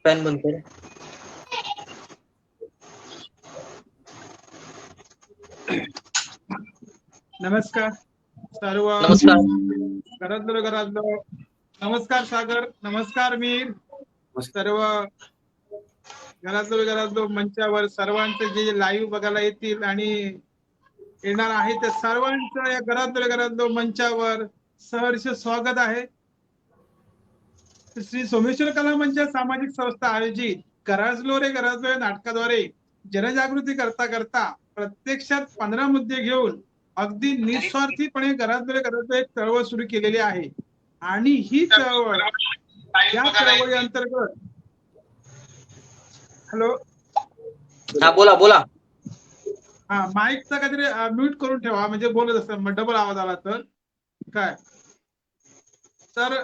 Fan बंद कर. नमस्कार सर्व नमस्कार. घरातलं. नमस्कार सागर, नमस्कार मीर. सर्व घरातलं मंचावर सर्वांचे जे लाईव्ह बघायला येतील आणि येणार आहे त्या सर्वांचं या घरातलं मंचावर सहर्ष स्वागत आहे. श्री सोमेश्वर कला मंच सामाजिक संस्था आयोजित गराजलो रे नाटकाद्वारे जनजागृती करता प्रत्यक्षात 15 मुद्दे घेऊन अगदी निस्वार्थीपणे घरातले एक चळवळ सुरू केलेली आहे. आणि ही चळवळ या चळवळी अंतर्गत हॅलो हा बोला. हा माईकचा काहीतरी म्यूट करून ठेवा, म्हणजे बोलत असतं डबल आवाज आला तर काय. तर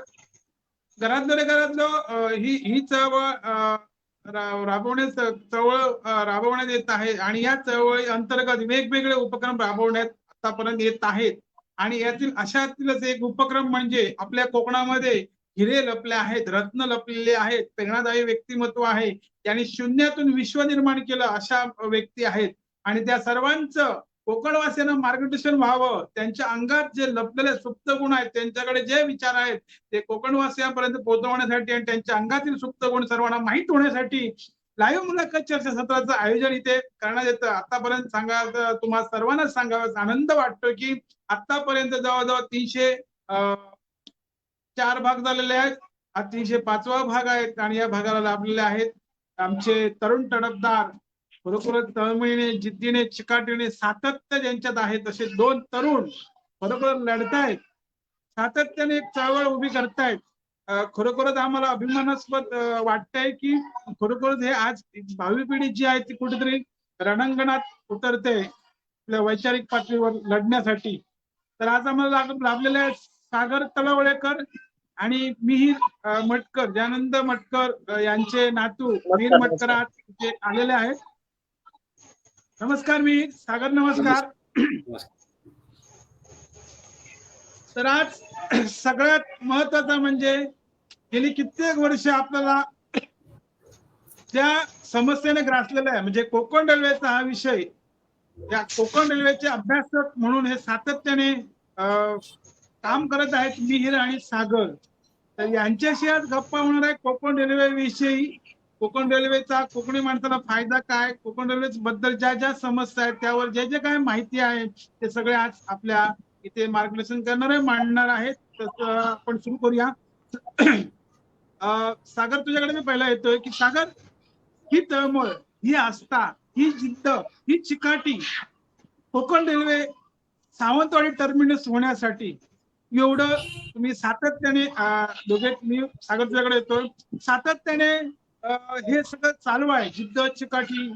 घरातलं ही चळवळ राबवण्यात येत आहे आणि या चळवळी अंतर्गत वेगवेगळे उपक्रम राबवण्यात आतापर्यंत येत आहेत. आणि यातील अशातीलच एक उपक्रम म्हणजे आपल्या कोकणामध्ये हिरे लपले आहेत, रत्न लपलेले आहेत, प्रेरणादायी व्यक्तिमत्व आहे, त्यांनी शून्यातून विश्व निर्माण केलं अशा व्यक्ती आहेत. आणि त्या सर्वांचं कोकणवासियांना मार्गदर्शन व्हावं, त्यांच्या अंगात जे लपलेले सुप्त गुण आहेत, त्यांच्याकडे जे विचार आहेत ते कोकणवासियांपर्यंत पोहोचवण्यासाठी आणि त्यांच्या अंगातील सुप्त गुण सर्वांना माहीत होण्यासाठी लाईव्ह मुलाखत चर्चा सत्राचं आयोजन इथे करण्यात येतं. आतापर्यंत सांगायचं तुम्हाला सर्वांनाच सांगायचा आनंद वाटतो की आतापर्यंत जवळजवळ 304 भाग झालेले आहेत. हा 305वा भाग आहेत आणि या भागाला लाभलेले आहेत आमचे तरुण तडफदार, खरोखरच तळमळीने, जिद्दीने, चिकाटीने, सातत्य ज्यांच्यात आहे तसे 2 तरुण खरोखर लढतायत, सातत्याने एक चळवळ उभी करतायत. खरोखरच आम्हाला अभिमानास्पद वाटतंय की खरोखरच हे आज भावी पिढी जी आहे ती कुठेतरी रणांगणात उतरते आपल्या वैचारिक पातळीवर लढण्यासाठी. तर आज आम्हाला लाभलेले आहेत सागर तळवळेकर आणि मिहीर मटकर, दयानंद मटकर यांचे नातू मीर मटकर आज इथे आलेले आहेत. नमस्कार मिहीर. सागर नमस्कार. तर आज सगळ्यात महत्वाचं म्हणजे गेली कित्येक वर्ष आपल्याला ज्या समस्येने ग्रासलेला आहे म्हणजे कोकण रेल्वेचा हा विषय, या कोकण रेल्वेचे अभ्यासक म्हणून हे सातत्याने काम करत आहेत मिहीर आणि सागर. तर यांच्याशी आज गप्पा होणार आहे कोकण रेल्वे विषयी. कोकण रेल्वेचा कोकणी माणसाला फायदा काय, कोकण रेल्वे बद्दल ज्या समस्या आहेत त्यावर जे काय माहिती आहे ते सगळे आज आपल्या इथे मार्गदर्शन करणारे मांडणार आहेत. तर आपण सुरू करूया. सागर तुझ्याकडे मी पहिला येतोय की सागर, ही तळमळ, ही आस्था, ही जिद्द, ही चिकाटी कोकण रेल्वे सावंतवाडी टर्मिनस होण्यासाठी एवढं तुम्ही सातत्याने दोघे, मी सागर तुझ्याकडे येतोय, सातत्याने हे सगळं चालू आहे, जिद्द चिकाटी,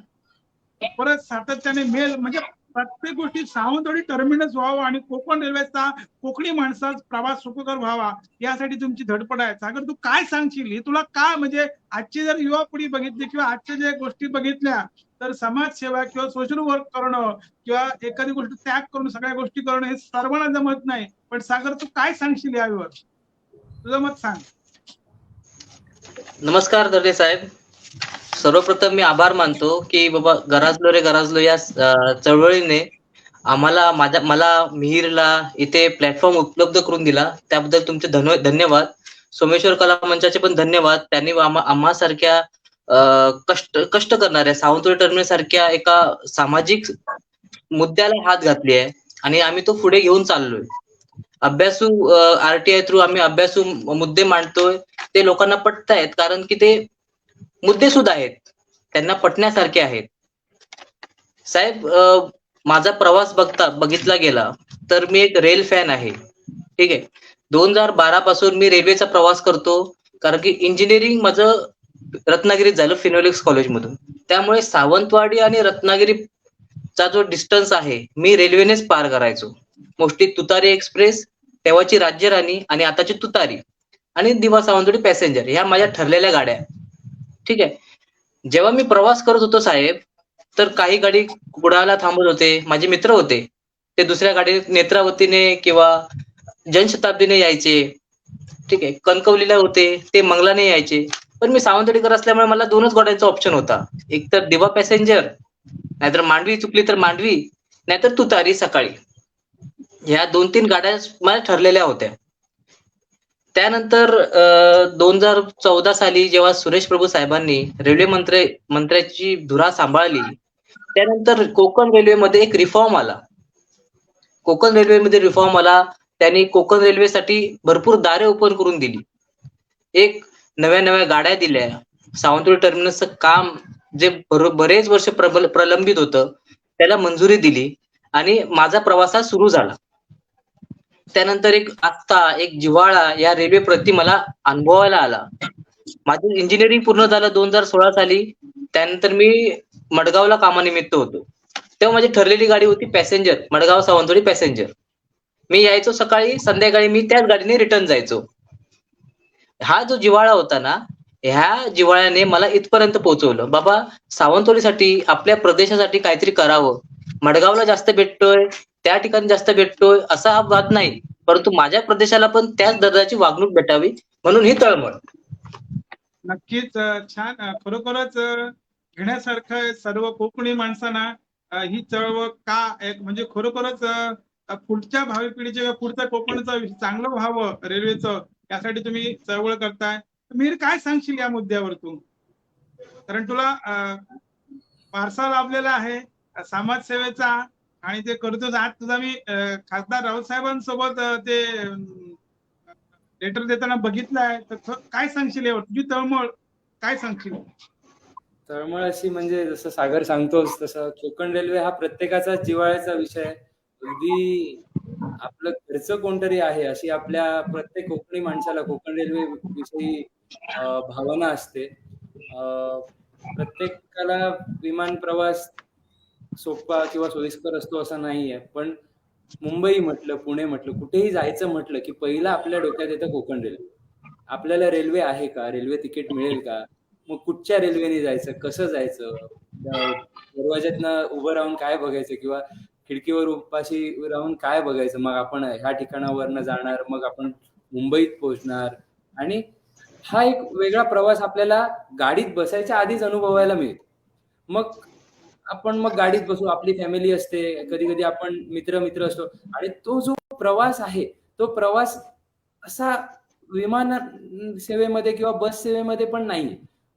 परत सातत्याने मेल, म्हणजे प्रत्येक गोष्टी सावंतवाडी टर्मिनस व्हावं आणि कोकण रेल्वेचा कोकणी माणसाचा प्रवास सुखकर व्हावा यासाठी तुमची धडपड आहे. सागर तू काय सांगशील, हे तुला काय म्हणजे आजची जर युवा पिढी बघितली किंवा आजच्या ज्या गोष्टी बघितल्या तर समाजसेवा किंवा सोशल वर्क करणं किंवा एखादी गोष्ट त्याग करून सगळ्या गोष्टी करणं हे सर्वांना जमत नाही. पण सागर तू काय सांगशील यावर, तुझं मत सांग. नमस्कार दर्डे साहेब. सर्वप्रथम मी आभार मानतो की बाबा गराजलो या चळवळीने मला मिहीरला इथे प्लॅटफॉर्म उपलब्ध करून दिला, त्याबद्दल तुमचे धन्यवाद. सोमेश्वर कला मंचाचे पण धन्यवाद. त्यांनी आम्हासारख्या कष्ट करणाऱ्या सावंतवाडी टर्मिनस सारख्या एका सामाजिक मुद्द्याला हात घातली आहे आणि आम्ही तो पुढे घेऊन चाललोय. अभ्यासू आरटीआय थ्रू आम्ही अभ्यासू मुद्दे मांडतोय, ते लोकांना पटतायत कारण की ते मुद्दे सुद्धा आहेत, त्यांना पटण्यासारखे आहेत. साहेब, माझा प्रवास बघितला गेला तर मी एक रेल फॅन आहे. ठीक आहे. 2012 पासून मी रेल्वेचा प्रवास करतो कारण की इंजिनिअरिंग माझं रत्नागिरीत झालं फिनोलेक्स कॉलेजमधून. त्यामुळे सावंतवाडी आणि रत्नागिरीचा जो डिस्टन्स आहे मी रेल्वेनेच पार करायचो. मोस्टली तुतारी एक्सप्रेस, तेव्हाची राज्यराणी आणि आताची तुतारी आणि दिवा सावंतवाडी पॅसेंजर ह्या माझ्या ठरलेल्या गाड्या. ठीक आहे. जेव्हा मी प्रवास करत होतो साहेब, तर काही गाडी कुडाळला थांबत होते, माझे मित्र होते, ते दुसऱ्या गाडीत नेत्रावतीने किंवा जनशताब्दीने यायचे. ठीक आहे. कणकवलीला होते, ते मंगलाने यायचे. पण मी सावंतवाडीकर असल्यामुळे मला 2च गाड्यांचा ऑप्शन होता. एक तर दिवा पॅसेंजर, नाहीतर मांडवी चुकली तर मांडवी, नाहीतर तुतारी सकाळी. ह्या 2-3 गाड्या माझ्या ठरलेल्या होत्या. त्यानंतर 2014 साली जेव्हा सुरेश प्रभू साहेबांनी रेल्वे मंत्र्याची धुरा सांभाळली, त्यानंतर कोकण रेल्वेमध्ये एक रिफॉर्म आला. कोकण रेल्वेमध्ये रिफॉर्म आला. त्यांनी कोकण रेल्वेसाठी भरपूर दारे ओपन करून दिली. एक नव्या गाड्या दिल्या. सावंतवाडी टर्मिनसचं काम जे बरेच वर्ष प्रलंबित होतं, त्याला मंजुरी दिली आणि माझा प्रवास हा सुरू झाला. त्यानंतर एक आस्था, एक जिव्हाळा या रेल्वे प्रति मला अनुभवायला आला. माझं इंजिनिअरिंग पूर्ण झालं 2016 साली. त्यानंतर मी मडगावला कामानिमित्त होतो. तेव्हा माझी ठरलेली गाडी होती पॅसेंजर, मडगाव सावंतवाडी पॅसेंजर. मी यायचो सकाळी, संध्याकाळी मी त्याच गाडीने रिटर्न जायचो. हा जो जिव्हाळा होता ना, ह्या जिव्हाळ्याने मला इथपर्यंत पोहोचवलं. बाबा सावंतवाडीसाठी, आपल्या प्रदेशासाठी काहीतरी करावं. मडगावला जास्त भेटतोय, त्या ठिकाणी जास्त भेटतोय असा हा वाद नाही, परंतु माझ्या प्रदेशाला पण त्याच दर्जाची वागणूक भेटावी म्हणून ही तळमळ. नक्कीच छान. खरोखरच घेण्यासारखं आहे सर्व कोकणी माणसांना ही चळवळ का एक म्हणजे खरोखरच पुढच्या भावी पिढीच्या किंवा पुढच्या कोकणचं चांगलं व्हावं रेल्वेचं, यासाठी तुम्ही चळवळ करताय. मीर, काय सांगशील या मुद्द्यावर तू? कारण तुला वारसा लाभलेला आहे समाजसेवेचा आणि ते करतोच. आज तुझा मी खासदार रावसाहेबांसोबत ते लेटर देताना बघितलंय, तर काय सांगशील यावर? तुझी तळमळ काय सांगशील? तळमळ अशी म्हणजे जसं सागर सांगतोस तसं कोकण रेल्वे हा प्रत्येकाचा जिव्हाळ्याचा विषय आहे. अगदी आपलं घरचं कोणतरी आहे अशी आपल्या प्रत्येक कोकणी माणसाला कोकण रेल्वे विषयी भावना असते. प्रत्येकाला विमान प्रवास सोपा किंवा सोयीस्कर असतो असं नाहीये, पण मुंबई म्हटलं, पुणे म्हटलं, कुठेही जायचं म्हटलं की पहिलं आपल्या डोक्यात येतं कोकण रेल्वे. आपल्याला रेल्वे आहे का, रेल्वे तिकीट मिळेल का, मग कुठच्या रेल्वेने जायचं, कसं जायचं, दरवाज्यातनं उभं राहून काय बघायचं किंवा खिडकीवर उपाशी राहून काय बघायचं, मग आपण ह्या ठिकाणावरनं जाणार, मग आपण मुंबईत पोहोचणार. आणि हा एक वेगळा प्रवास आपल्याला गाडीत बसायच्या आधीच अनुभवायला मिळतो. मग गाडीत बसू, आपली फॅमिली असते, कधी कधी आपण मित्र असतो, आणि तो जो प्रवास आहे तो प्रवास असा विमान सेवेमध्ये किंवा बस सेवेमध्ये पण नाही.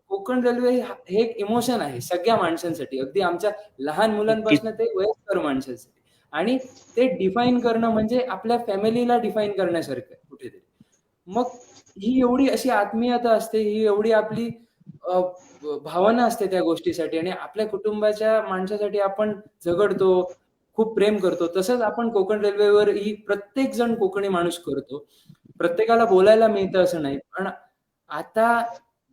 कोकण रेल्वे हे एक इमोशन आहे सगळ्या माणसांसाठी, अगदी आमच्या लहान मुलांपासून ते वयस्कर माणसांसाठी. आणि ते डिफाईन करणं म्हणजे आपल्या फॅमिलीला डिफाईन करण्यासारखं कुठेतरी. मग ही एवढी अशी आत्मीयता असते, ही एवढी आपली भावना असते त्या गोष्टीसाठी, आणि आपल्या कुटुंबाच्या माणसासाठी आपण झगडतो, खूप प्रेम करतो. तसंच आपण कोकण रेल्वेवर ही प्रत्येक जण कोकणी माणूस करतो. प्रत्येकाला बोलायला मिळतं असं नाही, पण आता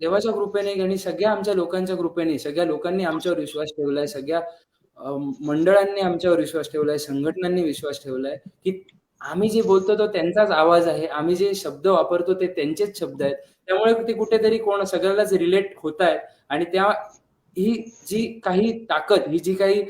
देवाच्या कृपेने आणि सगळ्या आमच्या लोकांच्या कृपेने सगळ्या लोकांनी आमच्यावर विश्वास ठेवलाय, सगळ्या मंडळांनी आमच्यावर विश्वास ठेवलाय, संघटनांनी विश्वास ठेवलाय की आम्ही जे बोलतो तो त्यांचाच आवाज आहे, आम्ही जे शब्द वापरतो ते त्यांचेच शब्द आहेत. त्यामुळे ते कुठेतरी सगळ्यालाच रिलेट होत आहेत. आणि ही जी काही ताकद, ही जी काही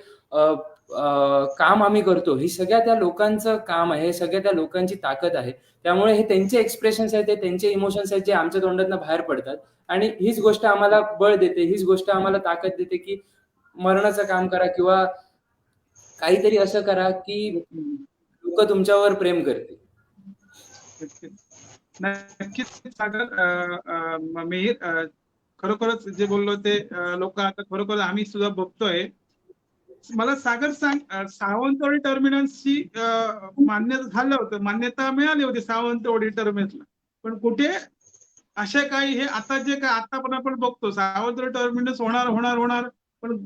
काम आम्ही करतो, ही सगळ्या त्या लोकांचं काम आहे, सगळ्या त्या लोकांची ताकद आहे. त्यामुळे हे त्यांचे एक्सप्रेशन्स आहेत, ते त्यांचे इमोशन्स आहेत जे आमच्या तोंडातनं बाहेर पडतात. आणि हीच गोष्ट आम्हाला बळ देते, हीच गोष्ट आम्हाला ताकद देते की मरणाचं काम करा किंवा काहीतरी असं करा की लोक तुमच्यावर प्रेम करतील. नक्कीच सागर, मिहीर, खरोखरच जे बोललो ते लोक आता खरोखर आम्ही सुद्धा बघतोय. मला सागर सांग, सावंतवाडी टर्मिनसची मान्यता मिळाली होती सावंतवाडी टर्मिनसला, पण कुठे अशा काही हे आता जे काय आता पण आपण बघतो सावंतवाडी टर्मिनस होणार, पण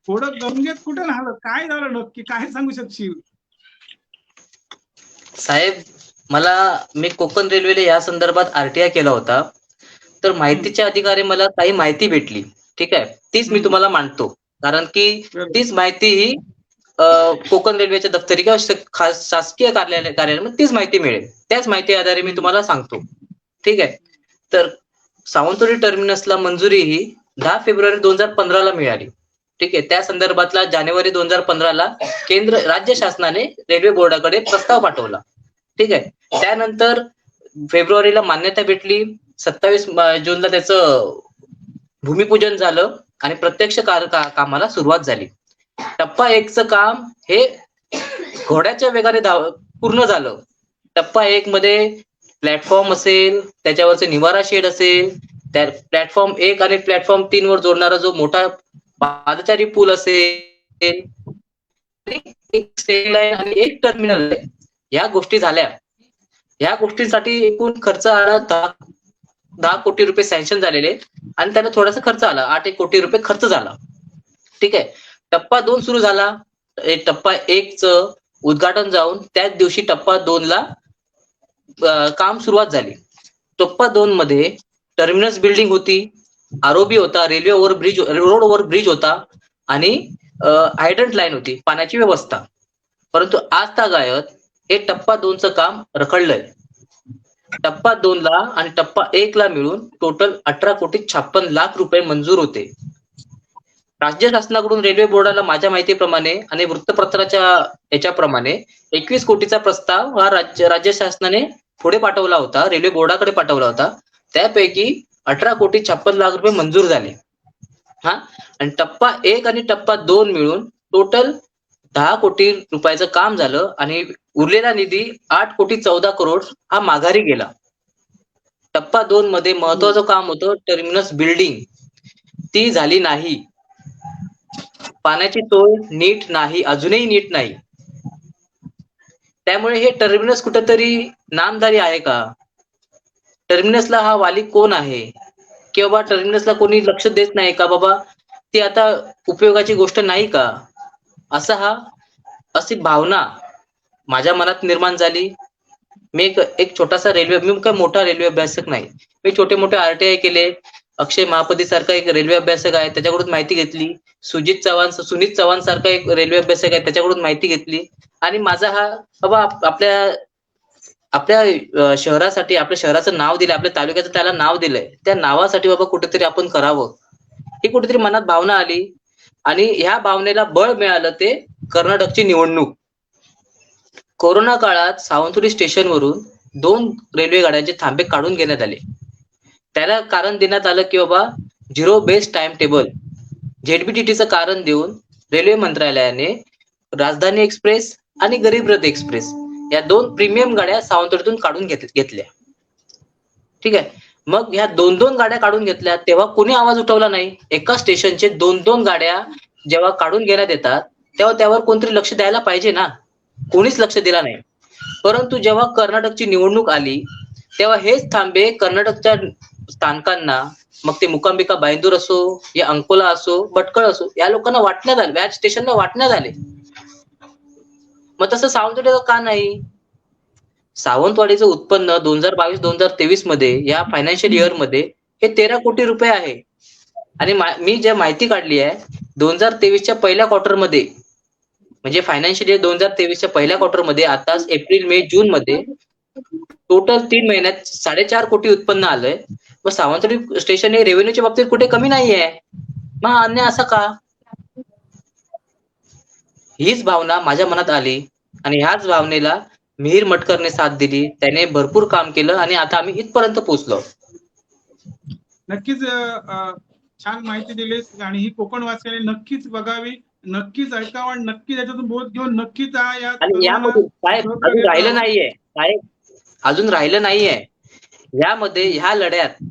थोडं गंगेत कुठे राहिलं, काय झालं नक्की, काय सांगू शकशील? साहेब, मी कोकण रेल्वेला या संदर्भात आरटीआय केला होता, तर माहितीच्या अधिकारी मला काही माहिती भेटली. ठीक आहे, तीच मी तुम्हाला मांडतो, कारण की तीच माहिती ही कोकण रेल्वेच्या दफ्तरी किंवा शासकीय कार्यालयामध्ये तीच माहिती मिळेल. त्याच माहिती आधारे मी तुम्हाला सांगतो. ठीक आहे, तर सावंतवाडी टर्मिनसला मंजुरी ही 10 फेब्रुवारी 2015 मिळाली. ठीक आहे, त्या संदर्भातला जानेवारी 2015 राज्य शासनाने रेल्वे बोर्डाकडे प्रस्ताव पाठवला. ठीक आहे, त्यानंतर फेब्रुवारीला मान्यता भेटली, 27 जूनला त्याचं भूमिपूजन झालं आणि प्रत्यक्ष कामाला सुरुवात झाली. टप्पा 1चं काम हे घोड्याच्या वेगाने पूर्ण झालं. टप्पा 1 मध्ये प्लॅटफॉर्म असेल, त्याच्यावरचं निवारा शेड असेल, त्या प्लॅटफॉर्म 1 आणि प्लॅटफॉर्म 3 वर जोडणारा जो मोठा पादचारी पूल असेल, एक स्टेज लाईन आणि एक टर्मिनल आहे. या गोष्टी झाल्या. या गोष्टींसाठी एकूण खर्च आला 10 कोटी रुपये सँक्शन झालेले आणि त्याला थोडासा खर्च आला, 8 कोटी रुपये खर्च झाला. ठीक आहे. टप्पा 2 सुरू झाला. टप्पा 1चं उद्घाटन जाऊन त्याच दिवशी टप्पा 2ला काम सुरुवात झाली. टप्पा 2 मध्ये टर्मिनस बिल्डिंग होती, आरओबी होता, railway over bridge, road over bridge होता आणि हायड्रंट लाईन होती, पाण्याची व्यवस्था. परंतु आज तागायत हे टप्पा 2चं काम रखडलंय. टप्पा 2ला आणि टप्पा 1ला मिळून टोटल 18,56,00,000 रुपये मंजूर होते. राज्य शासनाकडून रेल्वे बोर्डाला माझ्या माहितीप्रमाणे आणि वृत्तपत्राच्या याच्याप्रमाणे 21 कोटीचा प्रस्ताव हा राज्य शासनाने पुढे पाठवला होता, रेल्वे बोर्डाकडे पाठवला होता. त्यापैकी 18,56,00,000 रुपये मंजूर झाले. हा, आणि टप्पा 1 आणि टप्पा 2 मिळून टोटल 10 कोटी रुपयाचं काम झालं आणि उरलेला निधी 8,14,00,00,000 हा माघारी गेला. टप्पा 2 मध्ये महत्वाचं काम होतं टर्मिनस बिल्डिंग, ती झाली नाही. पाण्याची सोय नीट नाही, अजूनही नीट नाही. त्यामुळे हे टर्मिनस कुठेतरी नामधारी आहे का? टर्मिनसला हा वाली कोण आहे? किंवा टर्मिनसला कोणी लक्ष देत नाही का? बाबा ती आता उपयोगाची गोष्ट नाही का? अशी भावना माझ्या मनात निर्माण झाली. मी एक छोटासा मी काय मोठा रेल्वे अभ्यासक नाही. मी छोटे मोठे RTI केले. अक्षय महापती सारखा एक रेल्वे अभ्यासक आहे, त्याच्याकडून माहिती घेतली. सुनीत चव्हाण सारखा एक रेल्वे अभ्यासक आहे, त्याच्याकडून माहिती घेतली. आणि माझा हा बाबा आपल्या शहरासाठी, आपल्या शहराचं नाव दिलं, आपल्या तालुक्याचं त्याला नाव दिलंय, त्या नावासाठी बाबा कुठेतरी आपण करावं, ही कुठेतरी मनात भावना आली. आणि ह्या भावनेला बळ मिळालं ते कर्नाटकची निवडणूक. कोरोना काळात सावंतवाडी स्टेशनवरून 2 रेल्वे गाड्यांचे थांबे काढून घेण्यात आले. त्याला कारण देण्यात आलं की बाबा झिरो बेस्ड टाइम टेबल, ZBTTचं कारण देऊन रेल्वे मंत्रालयाने राजधानी एक्सप्रेस आणि गरीब रथ एक्सप्रेस या 2 प्रीमियम गाड्या सावंतवाडीतून काढून घेतल्या. ठीक आहे. मग ह्या 2-2 गाड्या काढून घेतल्या तेव्हा कोणी आवाज उठवला नाही. एका स्टेशनचे 2-2 गाड्या जेव्हा काढून घेण्यात येतात तेव्हा त्यावर कोणतरी लक्ष द्यायला पाहिजे ना. कोणीच लक्ष दिला नाही. परंतु जेव्हा कर्नाटकची निवडणूक आली तेव्हा हेच थांबे कर्नाटकच्या स्थानकांना, मग ते मुकांबिका बायंदूर असो या अंकोला असो, भटकळ असो, या लोकांना वाटण्यात आले, या स्टेशनला वाटण्यात आले. मग तसं सावंतवाडीचं का नाही? सावंतवाडीचं उत्पन्न 2022-2023 मध्ये या फायनान्शियल इयर मध्ये हे 13 कोटी रुपये आहे. आणि मी जे माहिती काढली आहे 2023च्या पहिल्या क्वार्टर मध्ये, म्हणजे फायनान्शियल इयर 2023च्या पहिल्या क्वार्टर मध्ये, आता एप्रिल मे जून मध्ये टोटल 3 महिन्यात 4.5 कोटी उत्पन्न आलंय. मग सावंतवाडी स्टेशन हे रेव्हेन्यूच्या बाबतीत कुठे कमी नाहीये. मग अन्याय असा का? हीच भावना माझ्या मनात आली आणि ह्याच भावनेला मिहीर मटकरने साथ दिली. त्याने भरपूर काम केलं आणि आता आम्ही इथपर्यंत पोहोचलो. नक्कीच छान माहिती दिलीस आणि ही कोकण वासियांनी नक्कीच बघावी, नक्कीच ऐकावं आणि नक्कीच याच्यातून बोध घेऊन नक्कीच आणि यामध्ये काय अजून राहिलं नाहीये, काय अजून राहिलं नाहीये. यामध्ये ह्या लढ्यात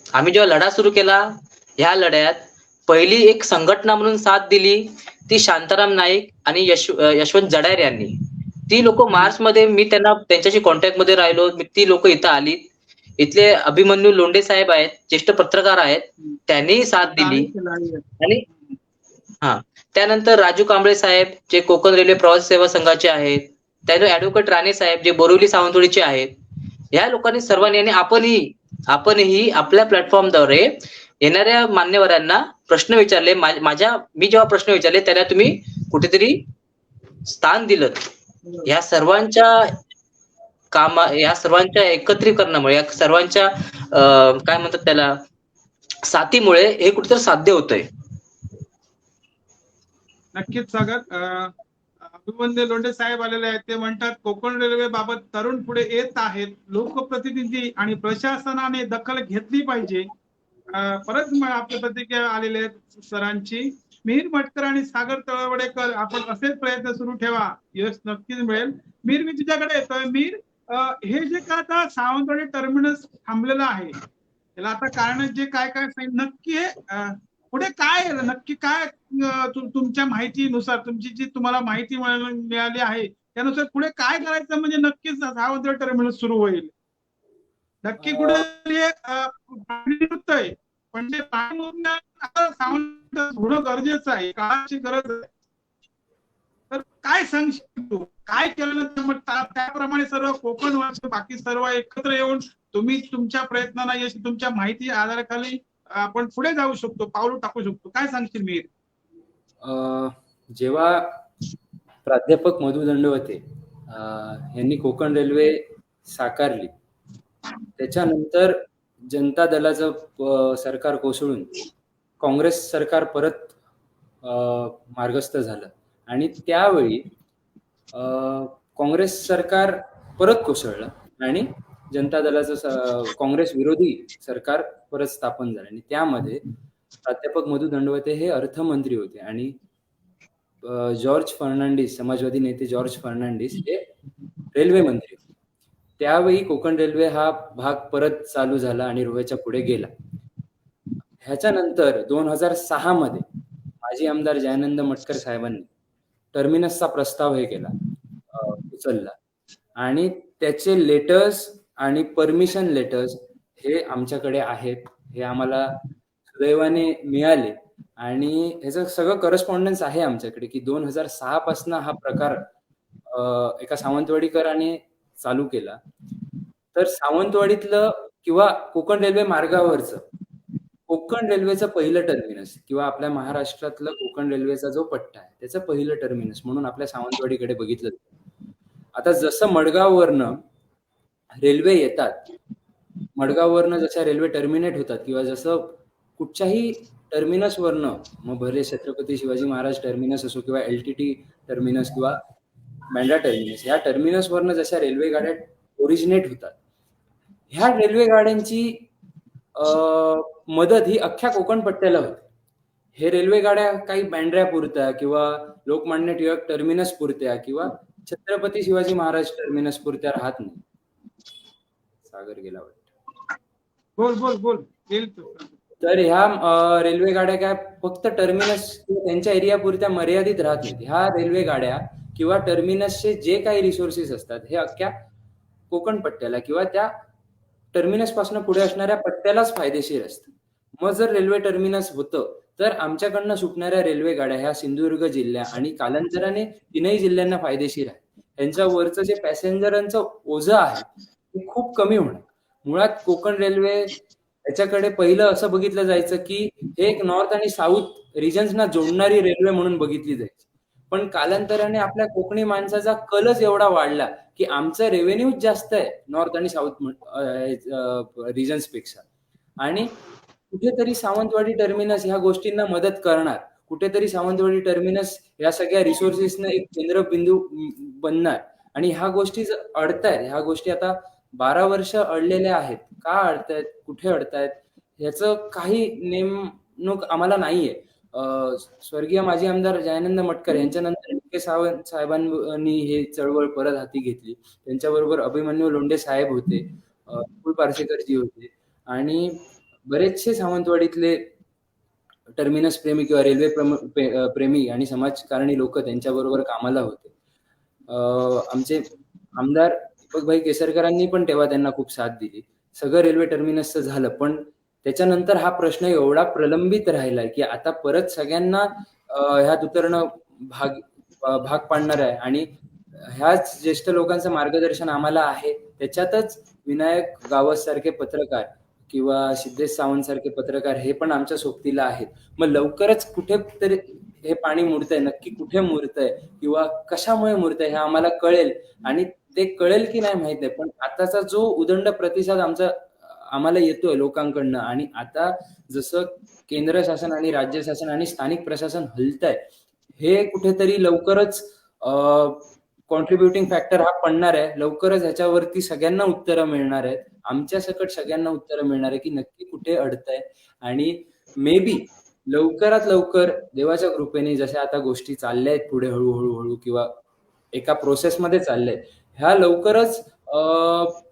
आम्ही जेव्हा लढा सुरू केला, ह्या लढ्यात पहिली एक संघटना म्हणून साथ दिली ती शांताराम नाईक आणि यशवंत जडायर यांनी. ती लोक मार्च मध्ये, मी त्यांच्याशी कॉन्टॅक्ट मध्ये राहिलो, ती लोक इथं आली. इथले अभिमन्यू लोंढे साहेब आहेत, ज्येष्ठ पत्रकार आहेत, त्यांनीही साथ दिली. आणि त्यानंतर राजू कांबळे साहेब जे कोकण रेल्वे प्रवासी सेवा संघाचे आहेत, त्यानंतर ऍडव्होकेट राणे साहेब जे बोरिवली सावंतवाडीचे आहेत, या लोकांनी सर्वांनी आणि आपणही आपल्या प्लॅटफॉर्मद्वारे येणाऱ्या मान्यवरांना प्रश्न विचारले. मी जेव्हा प्रश्न विचारले त्याला तुम्ही कुठेतरी स्थान दिलं. या सर्वांच्या एकत्रीकरणामुळे, या सर्वांच्या काय म्हणतात त्याला, साथीमुळे हे कुठेतरी साध्य होतंय. नक्कीच सागर. अभिमन्यू लोंढे साहेब आलेले आहेत. ते म्हणतात कोकण रेल्वे बाबत तरुण पुढे येत आहेत, लोकप्रतिनिधी आणि प्रशासनाने दखल घेतली पाहिजे परत आपल्या प्रतिक्रिया आलेल्या आहेत सरांची. मिहीर मटकर आणि सागर तळवडेकर, आपण असेच प्रयत्न सुरू ठेवा, यश नक्कीच मिळेल. मीर, मी तुझ्याकडे येतोय. मीर, हे जे काय आता सावंतवाडी टर्मिनस थांबलेलं आहे, त्याला आता कारण जे काय काय नक्की पुढे काय नक्की काय तुमच्या माहितीनुसार, तुमची जी तुम्हाला माहिती मिळाली आहे त्यानुसार पुढे काय करायचं, म्हणजे नक्कीच सावंतवाडी टर्मिनस सुरू होईल. नक्की कुठे आहे, म्हणजे पाणी होणं गरजेचं आहे, काळाची गरज आहे. तर काय सांगशील तू, काय केलं त्याप्रमाणे सर्व कोकण वासी बाकी सर्व एकत्र येऊन तुम्ही तुमच्या प्रयत्नांना यश, तुमच्या माहिती आधाराखाली आपण पुढे जाऊ शकतो, पाऊल टाकू शकतो, काय सांगशील मीर? जेव्हा प्राध्यापक मधु दंडवते यांनी कोकण रेल्वे साकारली, त्याच्यानंतर जनता दलाचं सरकार कोसळून काँग्रेस सरकार परत मार्गस्थ झालं आणि त्यावेळी काँग्रेस सरकार परत कोसळलं आणि जनता दलाचं काँग्रेस विरोधी सरकार परत स्थापन झालं. आणि त्यामध्ये प्राध्यापक मधु दंडवते हे अर्थमंत्री होते आणि जॉर्ज फर्नांडिस, समाजवादी नेते जॉर्ज फर्नांडिस हे रेल्वे मंत्री होते. त्यावेळी कोकण रेल्वे हा भाग परत चालू झाला आणि रोह्याच्या पुढे गेला. ह्याच्यानंतर 2006 मध्ये माजी आमदार जयानंद मटकर साहेबांनी टर्मिनसचा प्रस्ताव हे केला, उचलला आणि त्याचे लेटर्स आणि परमिशन लेटर्स हे आमच्याकडे आहेत. हे आम्हाला सुदैवाने मिळाले आणि ह्याचं सगळं करस्पॉन्डन्स आहे आमच्याकडे की 2006 पासून हा प्रकार एका सावंतवाडीकरांनी चालू केला. तर सावंतवाडीतलं किंवा कोकण रेल्वे मार्गावरचं कोकण रेल्वेचं पहिलं टर्मिनस किंवा आपल्या महाराष्ट्रातलं कोकण रेल्वेचा जो पट्टा आहे त्याचं पहिलं टर्मिनस म्हणून आपल्या सावंतवाडीकडे बघितलं जातं. आता जसं मडगाववरनं रेल्वे येतात, मडगाववरनं जशा रेल्वे टर्मिनेट होतात किंवा जसं कुठच्याही टर्मिनसवरनं, मग भले छत्रपती शिवाजी महाराज टर्मिनस असो किंवा LTT टर्मिनस किंवा बँड्रा टर्मिनस, ह्या टर्मिनसवरनं जशा रेल्वे गाड्या ओरिजिनेट होतात, ह्या रेल्वे गाड्यांची मदत ही अख्ख्या कोकण पट्ट्याला होते. हे रेल्वे गाड्या काही बँड्रा पुरत्या किंवा लोकमान्य टिळक टर्मिनस पुरत्या किंवा छत्रपती शिवाजी महाराज टर्मिनस पुरत्या राहत नाही. सागर गेला वाटतं. बोल बोल बोल. तर ह्या रेल्वे गाड्या काय फक्त टर्मिनस त्यांच्या एरिया पुरत्या मर्यादित राहत नाहीत. ह्या रेल्वे गाड्या किंवा टर्मिनसचे जे काही रिसोर्सेस असतात हे अख्ख्या कोकण पट्ट्याला किंवा त्या टर्मिनस पासून पुढे असणाऱ्या पट्ट्यालाच फायदेशीर असतं. मग जर रेल्वे टर्मिनस होतं तर आमच्याकडनं सुटणाऱ्या रेल्वे गाड्या ह्या सिंधुदुर्ग जिल्हा आणि कालांतराने 3ही जिल्ह्यांना फायदेशीर आहे. यांच्यावरचं जे पॅसेंजरांचं ओझं आहे ते खूप कमी होणार. मुळात कोकण रेल्वे याच्याकडे पहिलं असं बघितलं जायचं की हे एक नॉर्थ आणि साऊथ रिजन्सना जोडणारी रेल्वे म्हणून बघितली जायची. पण कालांतराने आपल्या कोकणी माणसाचा कलच एवढा वाढला की आमचं रेव्हेन्यू जास्त आहे नॉर्थ आणि साऊथ रिजन्स पेक्षा. आणि कुठेतरी सावंतवाडी टर्मिनस ह्या गोष्टींना मदत करणार, कुठेतरी सावंतवाडी टर्मिनस या सगळ्या रिसोर्सेसना एक केंद्रबिंदू बनणार. आणि ह्या गोष्टी अडतायत, ह्या गोष्टी आता 12 वर्ष अडलेल्या आहेत. का अडतायत, कुठे अडतायत ह्याचं काही नेमणूक आम्हाला नाहीये. स्वर्गीय माजी आमदार जयानंद मटकर यांच्यानंतर के सावंत साहेबांनी हे चळवळ परत हाती घेतली. त्यांच्याबरोबर अभिमन्यू लोंढे साहेब होते, फुल पारसेकरजी होते आणि बरेचसे सावंतवाडीतले टर्मिनस प्रेमी किंवा रेल्वे प्रेमी आणि समाजकारणी लोक त्यांच्याबरोबर कामाला होते. आमचे आमदार दीपकभाई केसरकरांनी पण तेव्हा त्यांना खूप साथ दिली. सगळं रेल्वे टर्मिनसचं झालं, पण त्याच्यानंतर हा प्रश्न एवढा प्रलंबित राहिलाय की आता परत सगळ्यांना ह्यात उतरणं भाग पाडणार आहे. आणि ह्याच ज्येष्ठ लोकांचं मार्गदर्शन आम्हाला आहे. त्याच्यातच विनायक गावस सारखे पत्रकार किंवा सिद्धेश सावंत सारखे पत्रकार हे पण आमच्या सोबतीला आहेत. मग लवकरच कुठेतरी हे पाणी मुरतंय, नक्की कुठे मुरतंय किंवा कशामुळे मुरतंय हे आम्हाला कळेल. आणि ते कळेल की नाही माहित नाही, पण आताचा जो उदंड प्रतिसाद आम्हाला येतोय लोकांकडनं आणि आता जसं केंद्र शासन आणि राज्य शासन आणि स्थानिक प्रशासन हलतंय, हे कुठेतरी लवकरच कॉन्ट्रीब्युटिंग फॅक्टर हा पडणार आहे. लवकरच ह्याच्यावरती सगळ्यांना उत्तरं मिळणार आहेत. आमच्या सकट सगळ्यांना उत्तरं मिळणार आहे की नक्की कुठे अडतंय, आणि मे बी लवकरात लवकर देवाच्या कृपेने जशा आता गोष्टी चालल्या आहेत पुढे हळूहळू किंवा एका प्रोसेसमध्ये चालल्या आहेत, ह्या लवकरच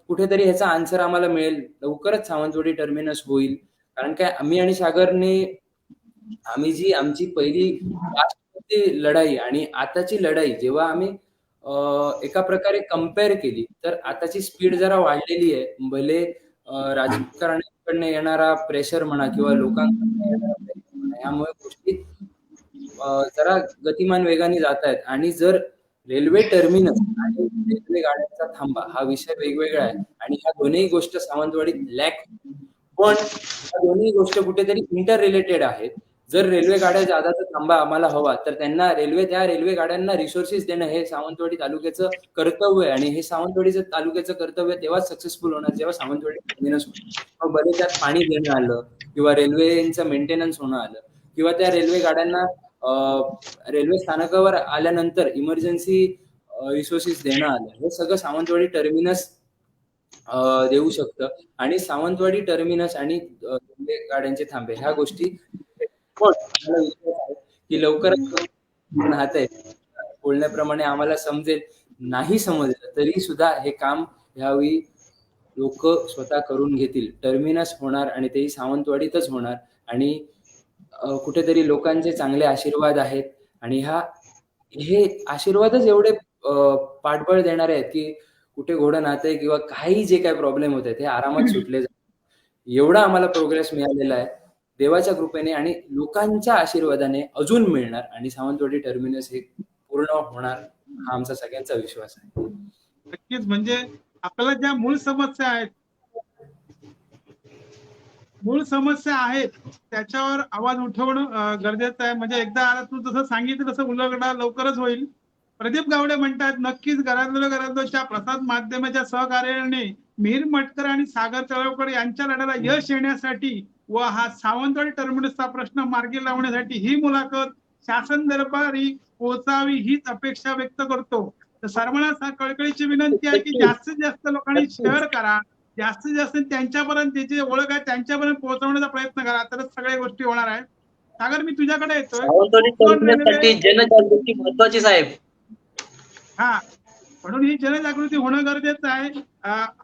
कुठेतरी ह्याचा आन्सर आम्हाला मिळेल. लवकरच सावंतवाडी टर्मिनस होईल. कारण काय, आम्ही आणि सागरने आम्ही जी आमची पहिली राष्ट्रपती लढाई आणि आताची लढाई जेव्हा आम्ही एका प्रकारे कम्पेअर केली, तर आताची स्पीड जरा वाढलेली आहे. भले राजकारण्याकडनं येणारा प्रेशर म्हणा किंवा लोकांकडनं येणारा प्रेशर म्हणा, यामुळे गोष्टी जरा गतिमान वेगाने जात आहेत. आणि जर रेल्वे टर्मिनस आणि रेल्वे गाड्यांचा थांबा हा विषय वेगवेगळा आहे, आणि ह्या दोन्ही गोष्ट सावंतवाडीत लॅक, पण ह्या दोन्ही गोष्ट कुठेतरी इंटर रिलेटेड आहेत. जर रेल्वे गाड्या जादाचा थांबा आम्हाला हवा, तर त्यांना त्या रेल्वे गाड्यांना रिसोर्सेस देणं हे सावंतवाडी तालुक्याचं कर्तव्य आहे. आणि हे सावंतवाडीचं तालुक्याचं कर्तव्य तेव्हाच सक्सेसफुल होणार जेव्हा सावंतवाडी टर्मिनस होईल. मग भले त्यात पाणी देणं आलं किंवा रेल्वेचं मेंटेनन्स होणं आलं किंवा त्या रेल्वे गाड्यांना रेल्वे स्थानकावर आल्यानंतर इमर्जन्सी रिसोर्सेस देणं आलं, हे सगळं सावंतवाडी टर्मिनस देऊ शकतं. आणि सावंतवाडी टर्मिनस आणि रेल्वे गाड्यांचे थांबे ह्या गोष्टी मला विश्वास आहे की लवकरच राहत आहे. बोलण्याप्रमाणे आम्हाला समजेल, नाही समजलं तरी सुद्धा हे काम ह्यावेळी लोक स्वतः करून घेतील. टर्मिनस होणार आणि तेही सावंतवाडीतच होणार. आणि कुठेतरी लोकांचे चांगले आशीर्वाद आहेत, आणि हे आशीर्वादच एवढे पाठबळ देणारे आहेत की कुठे घोडं नाहतंय किंवा काही जे काही प्रॉब्लेम होत आहेत हे आरामात सुटले जातात. एवढा आम्हाला प्रोग्रेस मिळालेला आहे देवाच्या कृपेने, आणि लोकांच्या आशीर्वादाने अजून मिळणार. आणि सावंतवाडी टर्मिनस हे पूर्ण होणार हा आमचा सगळ्यांचा विश्वास आहे. नक्कीच. म्हणजे आपल्याला ज्या मूळ समस्या आहेत त्याच्यावर आवाज उठवणं गरजेचं आहे. म्हणजे एकदा तू जसं सांगितलं तसं उलगडा लवकरच होईल. प्रदीप गावडे म्हणतात, नक्कीच घरातल्या प्रसाद माध्यमाच्या सहकार्याने मिहिर मटकर आणि सागर तळवकर यांच्या लढ्याला यश येण्यासाठी व हा सावंतवाडी टर्मिनसचा प्रश्न मार्गी लावण्यासाठी ही मुलाखत शासन दरबारी पोहोचावी हीच अपेक्षा व्यक्त करतो. तर सर्वांना कळकळीची विनंती आहे की जास्तीत जास्त लोकांनी शेअर करा, जास्तीत जास्त त्यांच्यापर्यंत त्याची ओळख आहे त्यांच्यापर्यंत पोहोचवण्याचा प्रयत्न करा, तरच सगळ्या गोष्टी होणार आहेत. सागर, मी तुझ्याकडे येतोय. सावंतवाडी टर्मिनससाठी जनजागृती महत्वाची साहेब. हा, म्हणून ही जनजागृती होणं गरजेचं आहे.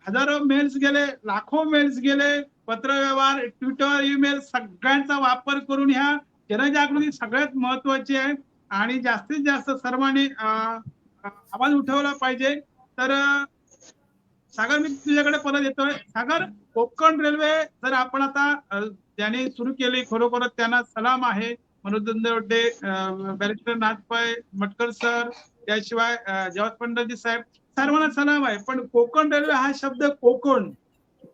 हजारो मेल्स गेले, लाखो मेल्स गेले, पत्रव्यवहार, ट्विटर, ईमेल सगळ्यांचा वापर करून ह्या जनजागृती सगळ्यात महत्वाची आहे. आणि जास्तीत जास्त सर्वांनी आवाज उठवला पाहिजे. तर सागर, मी तुझ्याकडे परत येतोय. सागर, कोकण रेल्वे जर आपण आता ज्यांनी सुरू केली खरोखरच त्यांना सलाम आहे. मनोज दंडवटे, बॅरिस्टर नाथपाय मटकर सर, त्याशिवाय जवाहर पंडितजी साहेब, सर्वांना सलाम आहे. पण कोकण रेल्वे हा शब्द, Konkan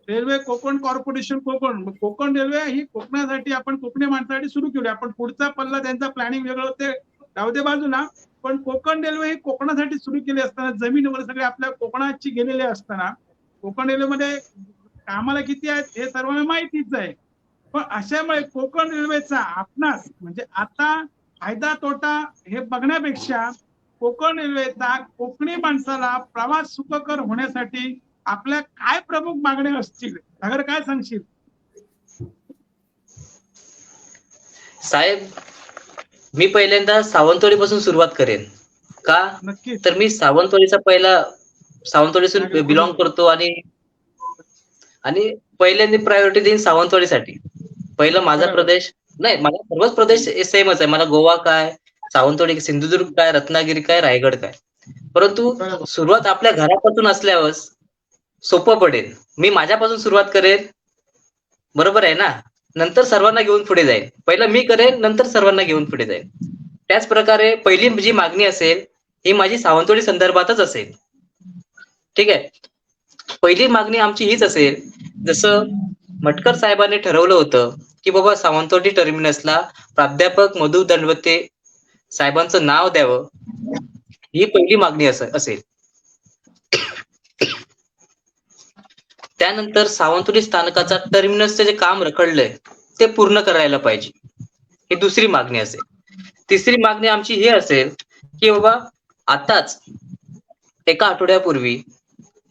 railway, Konkan corporation, Konkan railway ही कोकणासाठी, आपण कोकणी माणसासाठी सुरू केली. आपण पुढचा पल्ला त्यांचा प्लॅनिंग वेगळं होते, राहू दे बाजूला. पण कोकण रेल्वे ही कोकणासाठी सुरू केली असताना, जमीनवर सगळे आपल्या कोकणाची गेलेले असताना, कोकण रेल्वेमध्ये कामाला किती आहेत हे सर्वांना माहितीच आहे. पण अशामुळे कोकण रेल्वेचा आपणास म्हणजे आता फायदा तोटा हे बघण्यापेक्षा कोकण रेल्वेचा कोकणी माणसाला प्रवास सुखकर होण्यासाठी आपल्या काय प्रमुख मागण्या असतील, सागर काय सांगशील? साहेब, मी पहिल्यांदा सावंतवाडी पासून सुरुवात करेन. का? नक्कीच. तर मी सावंतवाडीतून बिलॉंग करतो आणि पहिल्यांदा प्रायोरिटी देईन सावंतवाडीसाठी. पहिलं माझा प्रदेश नाही, माझा सर्वच प्रदेश सेमच आहे. मला गोवा काय, सावंतवाडी, सिंधुदुर्ग काय, रत्नागिरी काय, रायगड काय. परंतु सुरुवात आपल्या घरापासून असल्यावर सोपं पडेल. मी माझ्यापासून सुरुवात करेन, बरोबर आहे ना? नंतर सर्वांना घेऊन पुढे जाईल. पहिलं मी करेन, नंतर सर्वांना घेऊन पुढे जाईल. त्याच प्रकारे पहिली जी मागणी असेल ही माझी सावंतवाडी संदर्भातच असेल. ठीक आहे. पहिली मागणी आमची हीच असेल, जसं मटकर साहेबांनी ठरवलं होतं की बाबा सावंतवाडी टर्मिनसला प्राध्यापक मधु दंडवते साहेबांचं नाव द्यावं, ही पहिली मागणी असेल. त्यानंतर सावंतवाडी स्थानकाचा टर्मिनसचे जे काम रखडलंय ते पूर्ण करायला पाहिजे, ही दुसरी मागणी असेल. तिसरी मागणी आमची ही असेल की बाबा आताच एका आठवड्यापूर्वी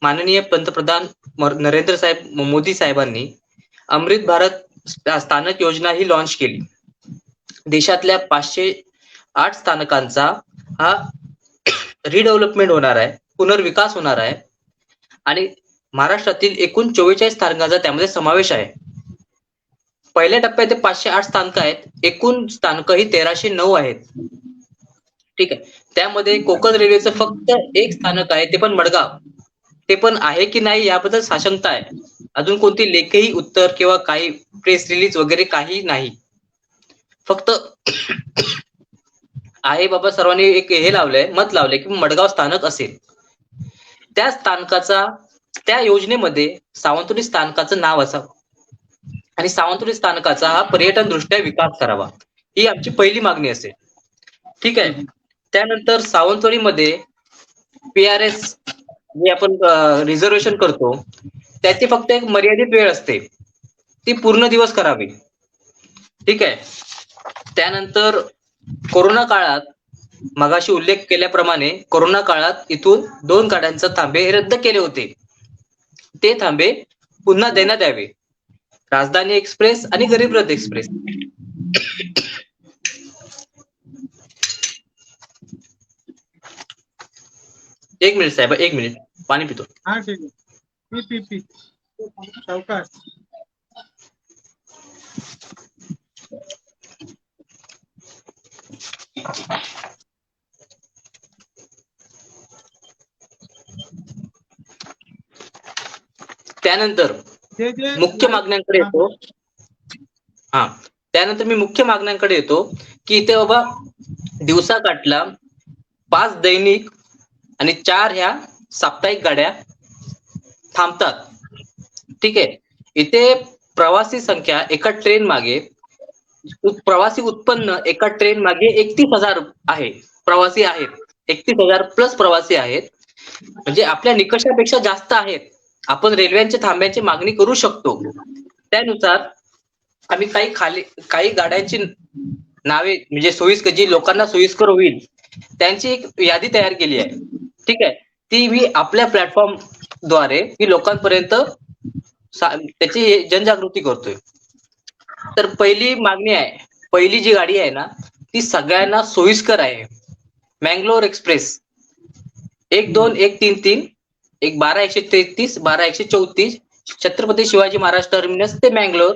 माननीय पंतप्रधान नरेंद्र मोदी साहेबांनी अमृत भारत स्थानक योजना ही लॉन्च केली. देशातल्या 508 स्थानकांचा हा रिडेव्हलपमेंट होणार आहे, पुनर्विकास होणार आहे आणि महाराष्ट्रातील एकूण 44 स्थानकांचा त्यामध्ये समावेश आहे. पहिल्या टप्प्यात ते 508 स्थानक आहेत, एकूण स्थानक ही 1309 आहेत. ठीक आहे. त्यामध्ये कोकण रेल्वेचं फक्त एक स्थानक आहे, ते पण मडगाव. ते पण आहे की नाही याबद्दल साशंकता आहे. अजून कोणती लेखी उत्तर किंवा काही प्रेस रिलीज वगैरे काही नाही. फक्त आहे बाबा, सर्वांनी एक हे लावलंय, मत लावलंय की मडगाव स्थानक असेल. त्या स्थानकाचा, त्या योजनेमध्ये सावंतवाडी स्थानकाचं नाव असावं आणि सावंतवाडी स्थानकाचा हा पर्यटन दृष्ट्या विकास करावा, ही आमची पहिली मागणी असेल. ठीक आहे. त्यानंतर सावंतवाडीमध्ये PRS जे आपण रिझर्वेशन करतो त्याची फक्त एक मर्यादित वेळ असते, ती पूर्ण दिवस करावी. ठीक आहे. त्यानंतर कोरोना काळात मगाशी उल्लेख केल्याप्रमाणे कोरोना काळात इथून 2 गाड्यांचे थांबे रद्द केले होते. ते थांबे पुन्हा देण्यात यावे. राजधानी एक्सप्रेस आणि गरीब रथ एक्सप्रेस. एक मिनिट साहेब, एक मिनिट, पाणी पितो. हा ठीक आहे. पी सावकाश. त्यानंतर मुख्य मागण्यांकडे येतो. हा, त्यानंतर मी मुख्य मागण्यांकडे येतो की इथे बाबा दिवसा काटला 5 दैनिक आणि 4 ह्या साप्ताहिक गाड्या थांबतात. ठीक आहे. इथे प्रवासी संख्या एका ट्रेन मागे, प्रवासी उत्पन्न एका ट्रेन मागे 31,000 आहे. प्रवासी आहेत, 31,000 प्लस प्रवासी आहेत. म्हणजे आपल्या निकषापेक्षा जास्त आहेत. आपण रेल्वेच्या थांब्याची मागणी करू शकतो. त्यानुसार आम्ही काही गाड्यांची नावे, म्हणजे सोयीस्कर, जी लोकांना सोयीस्कर होईल त्यांची एक यादी तयार केली आहे. ठीक आहे. ती मी आपल्या प्लॅटफॉर्म द्वारे मी लोकांपर्यंत त्याची जनजागृती करतोय. तर पहिली मागणी आहे, पहिली जी गाडी आहे ना ती सगळ्यांना सोयीस्कर आहे. मँगलोर एक्सप्रेस 12133, 12133, 12134, छत्रपती शिवाजी महाराज टर्मिनस ते मँगलोर.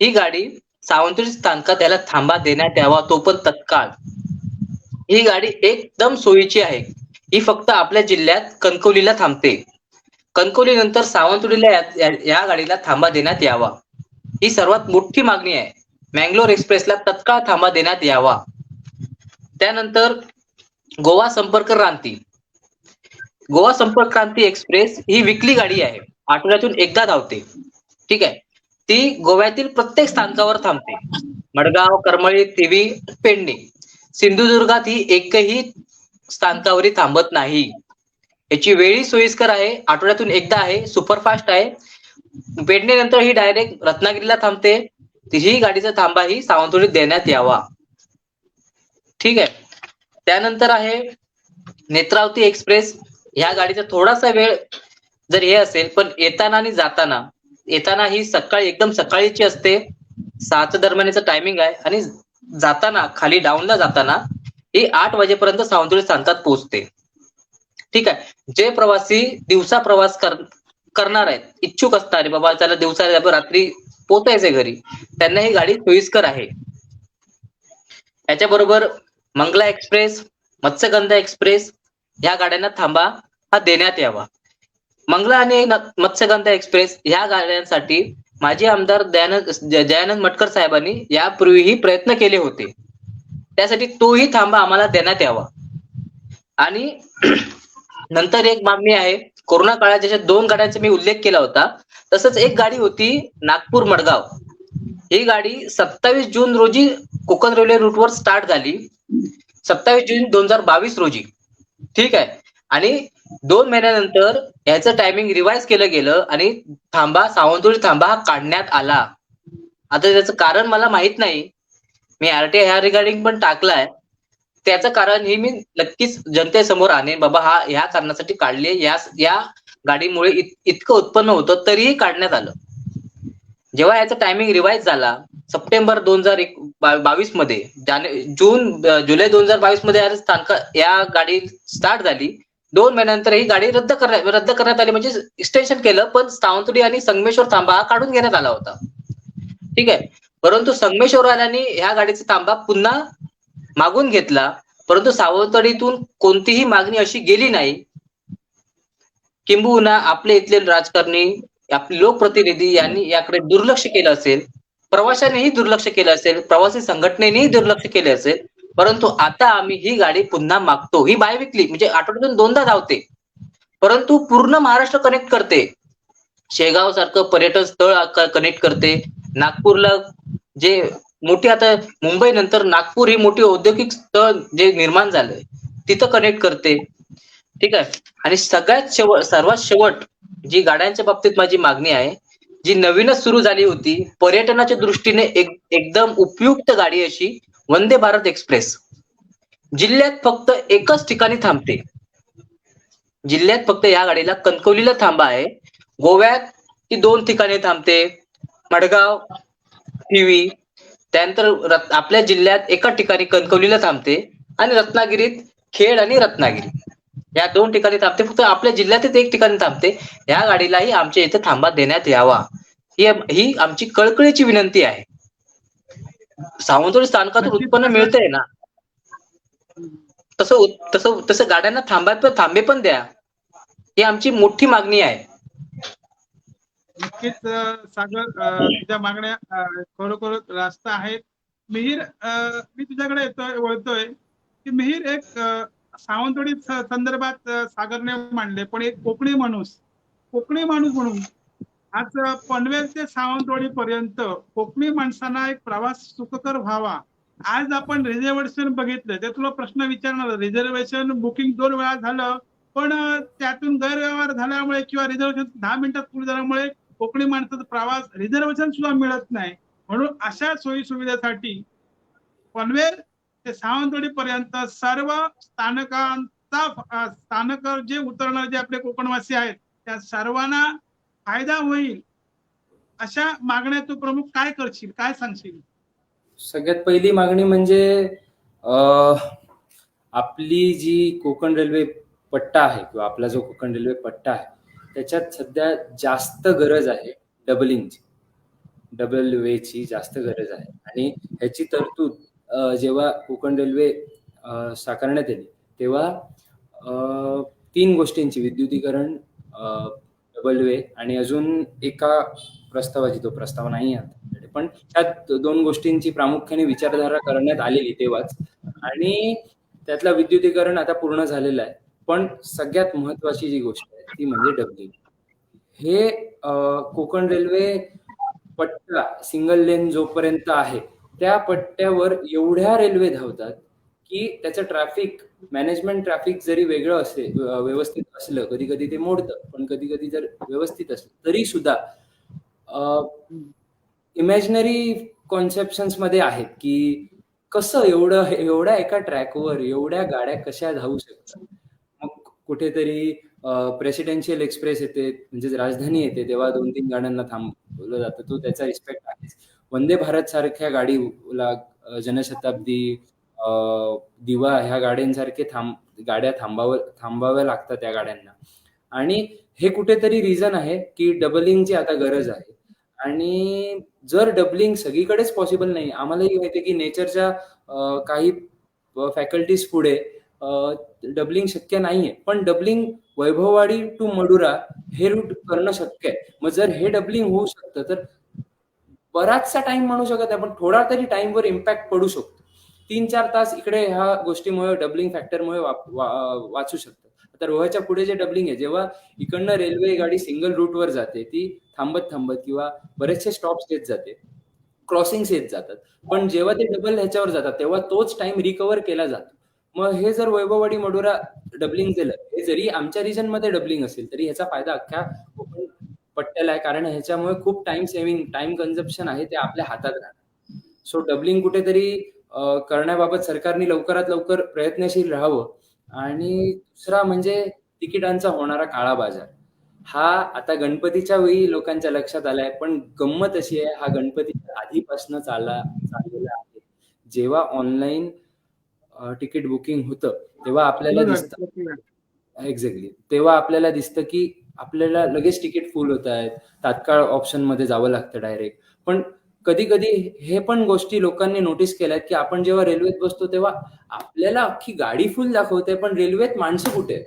ही गाडी सावंतवाडी स्थानकात त्याला थांबा देण्यात यावा, तो पण तत्काळ. ही गाडी एकदम सोयीची आहे. ही फक्त आपल्या जिल्ह्यात कणकवलीला थांबते. कणकवली नंतर सावंतवाडीला या गाडीला थांबा देण्यात यावा, ही सर्वात मोठी मागणी आहे. मँगलोर एक्सप्रेसला तत्काळ थांबा देण्यात यावा. त्यानंतर गोवा संपर्क क्रांती, गोवा संपर्क क्रांती एक्सप्रेस ही विकली गाडी आहे, आठवड्यातून एकदा धावते. ठीक आहे. ती गोव्यातील प्रत्येक स्थानकावर थांबते. मडगाव, करमळी, थिवी, पेडणे. सिंधुदुर्गात ही एकही स्थानकावरही थांबत नाही. याची वेळी सोयीस्कर आहे, आठवड्यातून एकदा आहे, सुपरफास्ट आहे. पेडणे नंतर ही डायरेक्ट रत्नागिरीला थांबते. ही गाडीचा थांबा ही सावंतवाडीत देण्यात यावा. ठीक आहे. त्यानंतर आहे नेत्रावती एक्सप्रेस. ह्या गाडीचा थोडासा वेळ जर हे असेल, पण येताना आणि जाताना, येताना ही सकाळी एकदम सकाळीची असते, 6 दरम्यानचं टायमिंग आहे आणि जाताना खाली डाऊनला जाताना ही 8 वाजेपर्यंत सावंतवाडी स्थानकात पोहोचते. ठीक आहे. जे प्रवासी दिवसा प्रवास करणार आहेत, इच्छुक असतात, बाबा त्याला दिवसा रात्री पोहोचायचंय घरी, त्यांना ही गाडी सोयीस्कर आहे. याच्याबरोबर मंगला एक्सप्रेस, मत्स्यगंधा एक्सप्रेस ह्या गाड्यांना थांबा हा देण्यात यावा. मंगला आणि मत्स्यगंधा एक्सप्रेस ह्या गाड्यांसाठी माजी आमदार दयानंद मटकर साहेबांनी यापूर्वीही प्रयत्न केले होते. त्यासाठी तोही थांबा आम्हाला देण्यात यावा. आणि नंतर एक मागणी आहे, कोरोना काळात ज्याच्या 2 गाड्यांचा मी उल्लेख केला होता, तसंच एक गाडी होती नागपूर मडगाव. ही गाडी 27 जून रोजी कोकण रेल्वे रूटवर स्टार्ट झाली, 27 जून 2022 रोजी. ठीक आहे. आणि 2 महिन्यानंतर याचं टायमिंग रिवाइज केलं गेलं आणि थांबा, सावंतवाडी थांबा हा काढण्यात आला. आता त्याचं कारण मला माहित नाही, मी RTI ह्या रिगार्डिंग पण टाकलाय, त्याचं कारण हे मी नक्कीच जनतेसमोर आणेन. बाबा हा ह्या कारणासाठी काढले, या गाडीमुळे इतकं उत्पन्न होतं तरीही काढण्यात आलं. जेव्हा याचा टायमिंग रिवाइज झाला सप्टेंबर 2022 मध्ये, जुलै 2022 मध्ये या गाडी स्टार्ट झाली. 2 महिन्यानंतर ही गाडी रद्द करण्यात आली, म्हणजे एक्सटेन्शन केलं, पण सावंतवाडी आणि संगमेश्वर थांबा हा काढून घेण्यात आला होता. ठीक आहे. परंतु संगमेश्वरवाल्यांनी ह्या गाडीचा थांबा पुन्हा मागून घेतला, परंतु सावंतवाडीतून कोणतीही मागणी अशी गेली नाही. किंबहुना आपले इथले राजकारणी, आपले लोकप्रतिनिधी यांनी याकडे दुर्लक्ष केलं असेल, प्रवाशांनीही दुर्लक्ष केलं असेल, प्रवासी संघटनेनेही दुर्लक्ष केले असेल. परंतु आता आम्ही ही गाडी पुन्हा मागतो. ही बायविकली म्हणजे आठवड्यातून 2दा धावते, परंतु पूर्ण महाराष्ट्र कनेक्ट करते. शेगाव सारखं पर्यटन स्थळ कनेक्ट करते. नागपूरला जे मोठी, आता मुंबई नंतर नागपूर ही मोठी औद्योगिक स्थळ जे निर्माण झालंय तिथं कनेक्ट करते. ठीक आहे. आणि सर्वात शेवट जी गाड्यांच्या बाबतीत माझी मागणी आहे, जी नवीनच सुरू झाली होती, पर्यटनाच्या दृष्टीने एकदम उपयुक्त गाडी अशी वंदे भारत एक्सप्रेस जिल्ह्यात फक्त एकच ठिकाणी थांबते. जिल्ह्यात फक्त या गाडीला कणकवलीला थांबा आहे. गोव्यात ती 2 ठिकाणी थांबते, मडगाव, थिवी. त्यानंतर आपल्या जिल्ह्यात एका ठिकाणी कणकवलीला थांबते आणि रत्नागिरीत खेड आणि रत्नागिरी या 2 ठिकाणी थांबते. फक्त आपल्या जिल्ह्यातच 1 ठिकाणी थांबते. या गाडीलाही आमच्या इथे थांबा देण्यात यावा, ही आमची कळकळीची विनंती आहे. सावंतवाडी स्थानकातून उत्पन्न मिळतंय ना, तसं तसं तसं गाड्यांना थांबे पण द्या, ही आमची मोठी मागणी आहे. नक्कीच सागर, तुझ्या मागण्या खरोखर रास्त आहेत. मिहीर, मी तुझ्याकडे वळतोय की मिहीर, एक सावंतवाडी संदर्भात सागरने मांडले, पण एक कोकणी माणूस म्हणून आज पनवेल ते सावंतवाडी पर्यंत कोकणी माणसांना एक प्रवास सुखकर व्हावा. आज आपण रिझर्वेशन बघितलं, ते तुला प्रश्न विचारणार. रिझर्वेशन बुकिंग 2 वेळा झालं, पण त्यातून गैरव्यवहार झाल्यामुळे किंवा रिझर्वेशन 10 मिनिटात पूर्ण झाल्यामुळे कोकणी माणसाचा प्रवास रिझर्वेशन सुद्धा मिळत नाही. म्हणून अशा सोयी सुविधेसाठी पनवेल ते सावंतवाडी पर्यंत सर्व स्थानक जे उतरणारे जे आपले कोकणवासी आहेत त्या सर्वांना फायदा होईल, अशा मागण्या तू प्रमुख काय करशील, काय सांगशील? सगळ्यात पहिली मागणी म्हणजे आपली जी कोकण रेल्वे पट्टा आहे किंवा आपला जो कोकण रेल्वे पट्टा आहे त्याच्यात सध्या जास्त गरज आहे डबल वेची जास्त गरज आहे. आणि ह्याची तरतूद जेव्हा कोकण रेल्वे साकारण्यात आली तेव्हा 3 गोष्टींची, विद्युतीकरण, डबल वे आणि अजून एका प्रस्तावाची, तो प्रस्ताव नाही आहे, पण त्यात 2 गोष्टींची प्रामुख्याने विचारधारा करण्यात आलेली तेव्हाच. आणि त्यातलं विद्युतीकरण आता पूर्ण झालेलं आहे. पण सगळ्यात महत्वाची जी गोष्ट आहे ती म्हणजे डबलिंग. हे कोकण रेल्वे पट्टा सिंगल लेन जोपर्यंत आहे त्या पट्ट्यावर एवढ्या रेल्वे धावतात की त्याचं मॅनेजमेंट ट्रॅफिक जरी वेगळं असेल, व्यवस्थित असलं, कधी कधी ते मोडतं, पण कधी कधी जर व्यवस्थित असलं तरी सुद्धा इमॅजिनरी कॉन्सेप्शन्स मध्ये आहेत की कसं एवढ्या एका ट्रॅकवर एवढ्या गाड्या कशा धावू शकतात. मग कुठेतरी प्रेसिडेन्शियल एक्सप्रेस येते, म्हणजे राजधानी येते, तेव्हा 2-3 गाड्यांना थांबवलं जातं, तो त्याचा रिस्पेक्ट आहेच. वंदे भारत सारख्या गाडीला, जनशताब्दी, दिवा ह्या गाड्यांसारखे गाड्या थांबाव्या लागतात त्या गाड्यांना. आणि हे कुठेतरी रिझन आहे की डबलिंगची आता गरज आहे. आणि जर डबलिंग सगळीकडेच पॉसिबल नाही, आम्हालाही माहिती की नेचरच्या काही फॅकल्टीज पुढे डबलिंग शक्य नाहीये, पण डबलिंग वैभववाडी टू मडुरा हे रूट करणं शक्य आहे. मग जर हे डबलिंग होऊ शकतं तर बराचसा टाइम म्हणू शकत नाही, पण थोडा तरी टाइमवर इम्पॅक्ट पडू शकतो. 3-4 तास इकडे ह्या गोष्टीमुळे, डबलिंग फॅक्टरमुळे वाचू शकतात. आता रोहाच्या पुढे जे डबलिंग आहे, जेव्हा इकडनं रेल्वे गाडी सिंगल रूटवर जाते, ती थांबत किंवा बरेचसे स्टॉप्स येत जाते, क्रॉसिंग्स येत जातात, पण जेव्हा ते डबल ह्याच्यावर जातात तेव्हा तोच टाइम रिकव्हर केला जातो. मग हे जर वैभववाडी मडुरा डबलिंग केलं, हे जरी आमच्या रिजन मध्ये डबलिंग असेल तरी ह्याचा फायदा अख्ख्या कोकण पट्ट्याला आहे, कारण ह्याच्यामुळे खूप टाइम कन्झम्पशन आहे ते आपल्या हातात राहणार. सो डबलिंग कुठेतरी करण्याबाबत सरकारने लवकरात लवकर प्रयत्नशील राहावं. आणि दुसरा म्हणजे तिकिटांचा होणारा काळा बाजार. हा आता गणपतीच्या वेळी लोकांच्या लक्षात आलाय, पण गंमत अशी आहे, हा गणपतीच्या आधीपासून चाललेला आहे. जेव्हा ऑनलाईन तिकीट बुकिंग होतं तेव्हा आपल्याला सुरू झालं, दिसतं, प्रक्रिया. एक्झॅक्टली, तेव्हा आपल्याला दिसतं की आपल्याला लगेच तिकीट फुल होत आहेत, तात्काळ ऑप्शन मध्ये जावं लागतं डायरेक्ट. पण कधी कधी हे पण गोष्टी लोकांनी नोटीस केल्यात की आपण जेव्हा रेल्वेत बसतो तेव्हा आपल्याला अख्खी गाडी फुल दाखवते, पण रेल्वेत माणसं कुठे आहेत?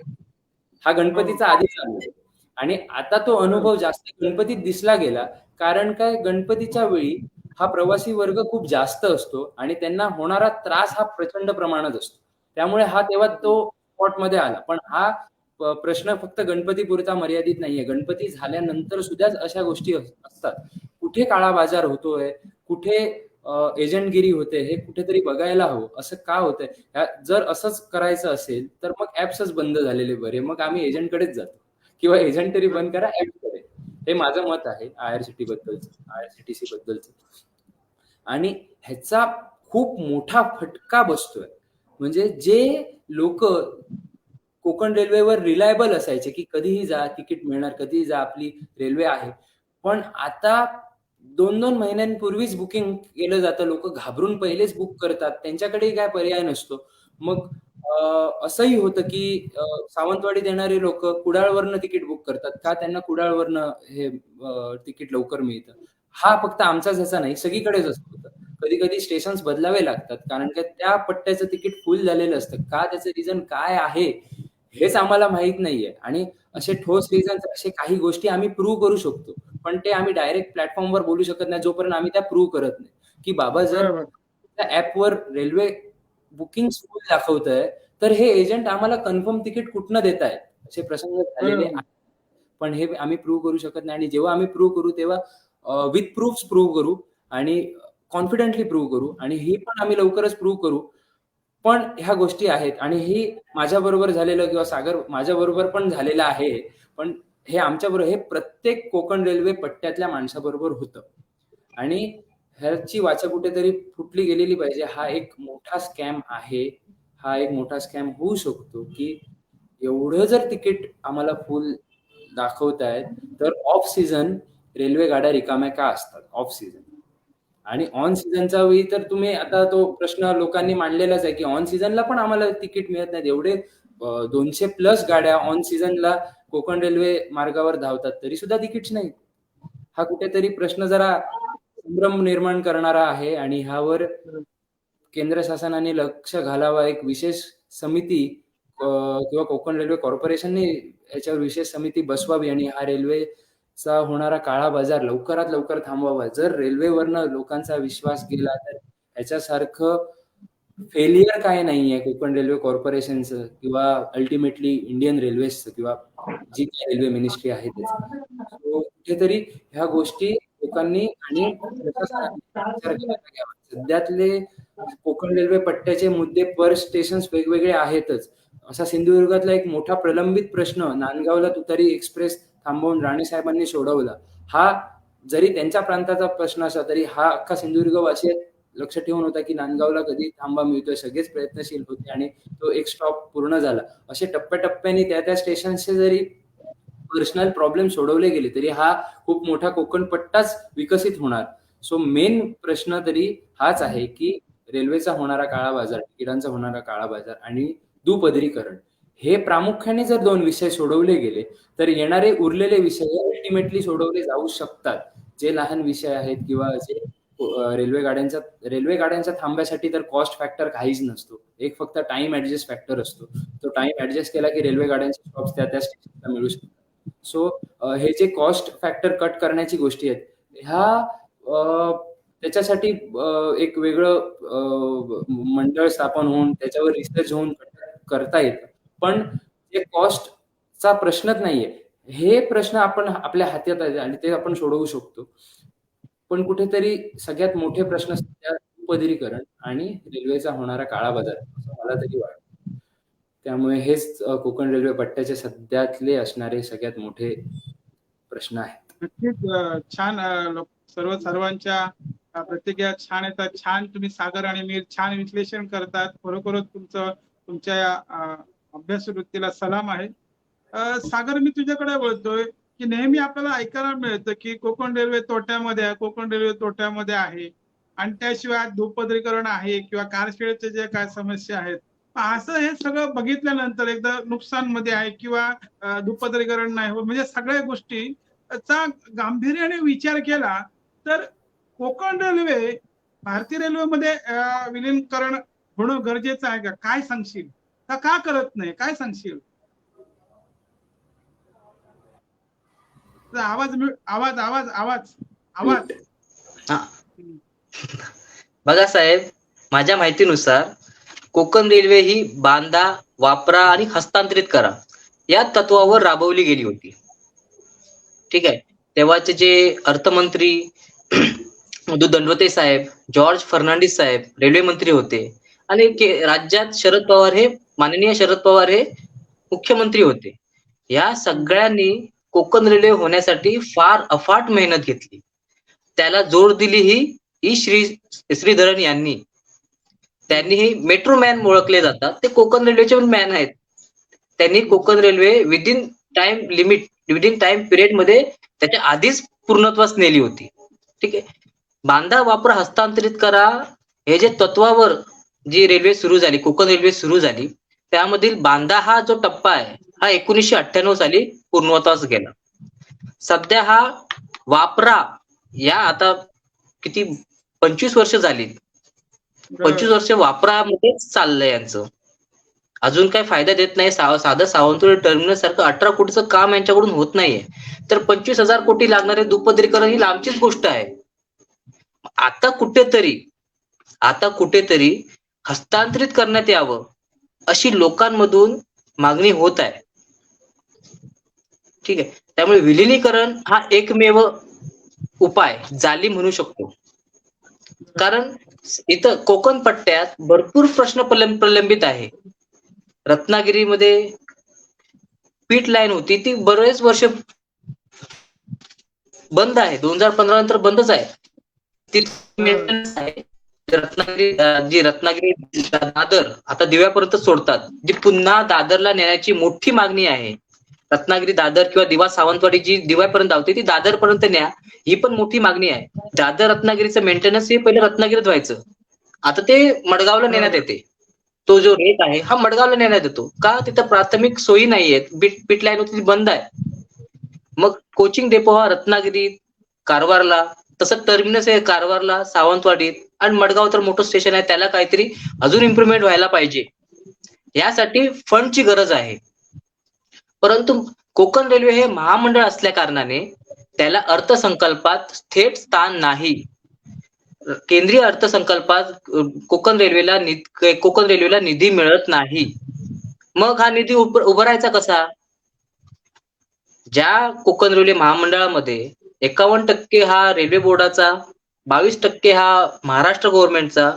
हा गणपतीचा आधी चालू आहे. आणि आता तो अनुभव जास्त गणपतीत दिसला गेला. कारण काय, गणपतीच्या वेळी हा प्रवासी वर्ग खूप जास्त असतो आणि त्यांना होणारा त्रास हा प्रचंड प्रमाणात असतो. त्यामुळे हा तेव्हा तो स्पॉट मध्ये आला. पण हा प्रश्न फक्त गणपतीपुरता मर्यादित नाहीये. गणपती झाल्यानंतर सुद्धा अशा गोष्टी असतात. कुठे काळा बाजार होतोय, कुठे एजंटगिरी होते, हे कुठेतरी बघायला हवं. असं का होतंय? जर असंच करायचं असेल तर मग ऍप्सच बंद झालेले बरे. मग आम्ही एजंटकडेच जातो, किंवा एजंट तरी बंद करा, ऍपकडे. हे माझं मत आहे आयआरसीटीसी बद्दलच. आणि ह्याचा खूप मोठा फटका बसतोय. म्हणजे जे लोक कोकण रेल्वेवर रिलायबल असायचे की कधीही जा, तिकीट मिळणार, कधीही जा, आपली रेल्वे आहे. पण आता 2-2 महिन्यांपूर्वीच बुकिंग केलं जातं. लोक घाबरून पहिलेच बुक करतात. त्यांच्याकडेही काय पर्याय नसतो. मग असंही होतं की सावंतवाडीत येणारे लोक कुडाळवरनं तिकीट बुक करतात. का? त्यांना कुडाळवरनं हे तिकीट लवकर मिळतं. हा फक्त आमचाच ह्याचा नाही, सगळीकडेच असतो. कधी कधी स्टेशन बदलावे लागतात, कारण का त्या पट्ट्याचं तिकीट फुल झालेलं असतं. का? त्याचं रिझन काय आहे हेच आम्हाला माहित नाहीये. आणि असे ठोस रिझन, असे काही गोष्टी आम्ही प्रूव्ह करू शकतो, पण ते आम्ही डायरेक्ट प्लॅटफॉर्मवर बोलू शकत नाही जोपर्यंत आम्ही त्या प्रूव्ह करत नाही. की बाबा, जर बरोबर. त्या ऍपवर रेल्वे बुकिंग फुल दाखवत आहे, तर हे एजंट आम्हाला कन्फर्म तिकीट कुठनं देत आहेत, असे प्रसंग झालेले बरोबर. आहेत. पण हे आम्ही प्रूव्ह करू शकत नाही. आणि जेव्हा आम्ही प्रूव्ह करू तेव्हा विथ प्रूफ प्रूव्ह करू आणि कॉन्फिडेंटली प्रूव्ह करू. आणि हे पण आम्ही लवकरच प्रूव्ह करू. पण ह्या गोष्टी आहेत, आणि ही माझ्या बरोबर झालेलं, किंवा सागर माझ्या बरोबर पण झालेलं आहे. पण हे आमच्या बरोबर, हे प्रत्येक कोकण रेल्वे पट्ट्यातल्या माणसाबरोबर होतं. आणि ह्याची वाचा कुठेतरी फुटली गेलेली पाहिजे. हा एक मोठा स्कॅम आहे. हा एक मोठा स्कॅम होऊ शकतो की एवढं जर तिकीट आम्हाला फुल दाखवतायत, तर ऑफ सीझन रेल्वे गाड्या रिकाम्या का असतात ऑफ सीझन? आणि ऑन सीझनच्या वेळी तर तुम्ही, आता तो प्रश्न लोकांनी मांडलेलाच आहे की ऑन सीझनला पण आम्हाला तिकीट मिळत नाहीत. एवढे 200+ गाड्या ऑन सीझनला कोकण रेल्वे मार्गावर धावतात, तरी सुद्धा तिकीट नाही. हा कुठेतरी प्रश्न जरा संभ्रम निर्माण करणारा आहे. आणि ह्यावर केंद्र शासनाने लक्ष घालावा. एक विशेष समिती किंवा कोकण रेल्वे कॉर्पोरेशनने याच्यावर विशेष समिती बसवावी आणि हा रेल्वेचा होणारा काळा बाजार लवकरात लवकर थांबवावा. जर रेल्वेवरनं लोकांचा विश्वास गेला, तर ह्याच्यासारखं फेलियर काय नाहीये कोकण रेल्वे कॉर्पोरेशनचं, किंवा अल्टिमेटली इंडियन रेल्वेजचं, किंवा जी काही रेल्वे मिनिस्ट्री आहे त्याचं. सो कुठेतरी ह्या गोष्टी लोकांनी आणि प्रशासनाने विचार करायला घ्यावा. सध्यातले कोकण रेल्वे पट्ट्याचे मुद्दे पर स्टेशन वेगवेगळे आहेतच. असा सिंधुदुर्गातला एक मोठा प्रलंबित प्रश्न नांदगावला तुतारी एक्सप्रेस थांबवून राणे साहेबांनी सोडवला. हा जरी त्यांच्या प्रांताचा प्रश्न असला, तरी हा अख्खा सिंधुदुर्गवासी लक्ष ठेवून होता की नांदगावला कधी थांबा मिळतोय. सगळेच प्रयत्नशील होते आणि तो एक स्टॉप पूर्ण झाला. असे टप्प्याटप्प्याने त्या स्टेशनचे जरी पर्सनल प्रॉब्लेम सोडवले गेले, तरी हा खूप मोठा कोकण पट्टाच विकसित होणार. सो मेन प्रश्न तरी हाच आहे की रेल्वेचा होणारा काळा बाजार, तिकिटांचा होणारा काळा बाजार आणि दुपदरीकरण, हे प्रामुख्याने जर 2 विषय सोडवले गेले, तर येणारे उरलेले विषय अल्टिमेटली सोडवले जाऊ शकतात. जे लहान विषय आहेत, किंवा जे रेल्वे गाड्यांच्या थांब्यासाठी तर कॉस्ट फॅक्टर काहीच नसतो. एक फक्त टाइम ऍडजस्ट फॅक्टर असतो. तो टाइम ऍडजस्ट केला की रेल्वे गाड्यांचे स्टॉप्स त्या स्टेशनला मिळू शकतात. सो हे जे कॉस्ट फॅक्टर कट करण्याची गोष्टी आहेत, ह्या त्याच्यासाठी एक वेगळं मंडळ स्थापन होऊन त्याच्यावर रिसर्च होऊन करता येतं. पण जे कॉस्टचा प्रश्नच नाहीये, हे प्रश्न आपण आपल्या हातात आहे आणि ते आपण सोडवू शकतो. पण कुठेतरी सगळ्यात मोठे प्रश्न सध्या उपदरीकरण आणि रेल्वेचा होणारा काळा बाजार, असं मला तरी वाटतं. त्यामुळे हेच कोकण रेल्वे पट्ट्याचे सध्यातले असणारे सगळ्यात मोठे प्रश्न आहेत. नक्कीच छान सर्वांच्या प्रतिक्रिया छान येतात. छान तुम्ही सागर आणि मीर छान विश्लेषण करतात. खरोखरच तुमच्या या अभ्यास वृत्तीला सलाम आहे. सागर, मी तुझ्याकडे बोलतोय की नेहमी आपल्याला ऐकायला मिळतं की कोकण रेल्वे तोट्यामध्ये आहे, कोकण रेल्वे तोट्यामध्ये आहे, आणि त्याशिवाय दुपदरीकरण आहे किंवा कारशेडच्या ज्या काय समस्या आहेत, असं हे सगळं बघितल्यानंतर एकदा नुकसान मध्ये आहे किंवा दुपदरीकरण नाही होत, म्हणजे सगळ्या गोष्टीचा गांभीर्याने विचार केला तर कोकण रेल्वे भारतीय रेल्वेमध्ये विलीनीकरण होणं गरजेचं आहे का? काय सांगशील? का करत नाही? काय सांगशील? आवाज आवाज आवाज आवाज आवाज हा. बघा साहेब, माझ्या माहितीनुसार कोकण रेल्वे ही बांधा, वापरा आणि हस्तांतरित करा या तत्वावर राबवली गेली होती. ठीक आहे. तेव्हाचे जे अर्थमंत्री मधु दंडवते साहेब, जॉर्ज फर्नांडिस साहेब रेल्वे मंत्री होते, आणि राज्यात माननीय शरद पवार हे मुख्यमंत्री होते. या सगळ्यांनी कोकण रेल्वे होण्यासाठी फार अफाट मेहनत घेतली. त्याला जोड दिली ही श्रीधरन यांनी. त्यांनी हे मेट्रो मॅन ओळखले जातात, ते कोकण रेल्वेचे पण मॅन आहेत. त्यांनी Konkan railway within time period मध्ये त्याच्या आधीच पूर्णत्वास नेली होती. ठीक आहे. बांधा, वापरा, हस्तांतरित करा हे जे तत्वावर जी रेल्वे सुरू झाली, कोकण रेल्वे सुरू झाली, त्यामधील बांधा हा जो टप्पा आहे हा 1998 साली पूर्णत्वास गेला. सध्या हा वापरा या आता किती 25 वर्ष झाली, 25 वर्ष वापरामध्येच चाललंय यांचं. अजून काय फायदा देत नाही. साधं सावंतवाडी टर्मिनस सारखं 18 कोटीचं काम यांच्याकडून होत नाहीये, तर 25,000 कोटी लागणारे दुपदरीकरण ही लांबचीच गोष्ट आहे. आता कुठेतरी हस्तांतरित करण्यात यावं अशी लोकांमधून मागणी होत आहे. ठीक आहे. त्यामुळे विलिनीकरण हा एकमेव उपाय झाली म्हणू शकतो. कारण इथं कोकण पट्ट्यात भरपूर प्रश्न प्रलंबित आहे. रत्नागिरीमध्ये पीट लाईन होती, ती बरेच वर्ष बंद आहे. 2015 नंतर बंदच आहे. ती मेंटेनन्स आहे. रत्नागिरी दादर आता दिव्यापर्यंत सोडतात, जी पुन्हा दादरला नेण्याची मोठी मागणी आहे. रत्नागिरी दादर किंवा दिवा सावंतवाडी जी दिव्यापर्यंत धावते ती दादर पर्यंत न्या, ही पण मोठी मागणी आहे. दादर रत्नागिरीचं मेंटेनन्स हे पहिले रत्नागिरीत व्हायचं, आता ते मडगावला नेण्यात येते. तो जो रेट आहे हा मडगावला नेण्यात येतो. का? तिथं प्राथमिक सोयी नाहीयेत. पीट लाईन होती ती बंद आहे. मग कोचिंग डेपो हा रत्नागिरीत, कारवारला, तसं टर्मिनस आहे कारवारला, सावंतवाडीत, आणि मडगाव तर मोठं स्टेशन आहे, त्याला काहीतरी अजून इम्प्रुव्हमेंट व्हायला पाहिजे. यासाठी फंडची गरज आहे. परंतु कोकण रेल्वे हे महामंडळ असल्या कारणाने त्याला अर्थसंकल्पात थेट स्थान नाही. केंद्रीय अर्थसंकल्पात कोकण रेल्वेला निधी मिळत नाही. मग हा निधी उभारायचा कसा? ज्या कोकण रेल्वे महामंडळामध्ये 51% हा रेल्वे बोर्डाचा, 22% हा महाराष्ट्र गव्हर्नमेंटचा,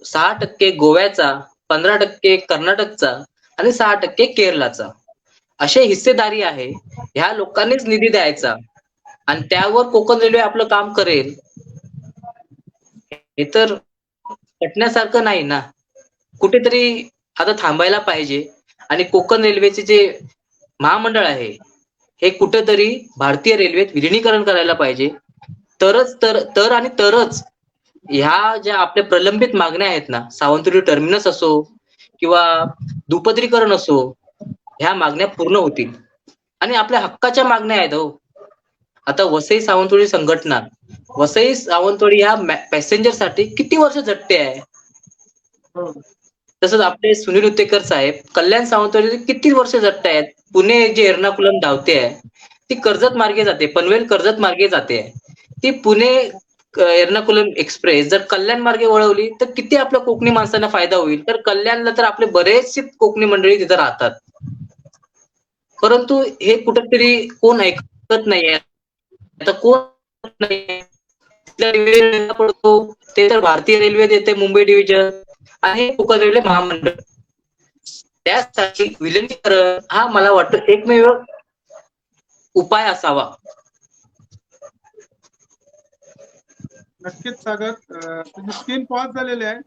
6% गोव्याचा, 15% कर्नाटकचा आणि 6% केरळचा, असे हिस्सेदारी आहे. ह्या लोकांनीच निधी द्यायचा आणि त्यावर कोकण रेल्वे आपलं काम करेल, हे तर पटण्यासारखं नाही ना. कुठेतरी आता थांबायला पाहिजे. आणि कोकण रेल्वेचे जे महामंडळ आहे हे कुठेतरी भारतीय रेल्वेत विलिनीकरण करायला पाहिजे. तरच ह्या ज्या आपल्या प्रलंबित मागण्या आहेत ना, सावंतवाडी टर्मिनस असो किंवा दुपदरीकरण असो, ह्या मागण्या पूर्ण होतील. आणि आपल्या हक्काच्या मागण्या आहेत हो. आता वसई सावंतवाडी संघटना, वसई सावंतवाडी ह्या पॅसेंजर साठी किती वर्ष झटते आहे. तसंच आपले सुनील उत्तेकर साहेब कल्याण सावंतवाडी किती वर्ष झटत आहेत. पुणे जे एर्नाकुलम धावते आहे ती कर्जत मार्गे जाते, पनवेल कर्जत मार्गे जाते. ती पुणे एर्नाकुलम एक्सप्रेस जर कल्याण मार्गे वळवली तर किती आपल्या कोकणी माणसांना फायदा होईल. तर कल्याणला तर आपले बरेचसे कोकणी मंडळी तिथे राहतात, परंतु हे कुठेतरी कोण ऐकत नाहीये. आता कोण नाही पडतो ते तर भारतीय रेल्वे देते, मुंबई डिव्हिजन आणि कोकण रेल्वे महामंडळ. त्यासाठी विलिनीकरण हा मला वाटतं एकमेव उपाय असावा. नक्कीच सागर, तुझी स्क्रीन पॉज झालेली आहे.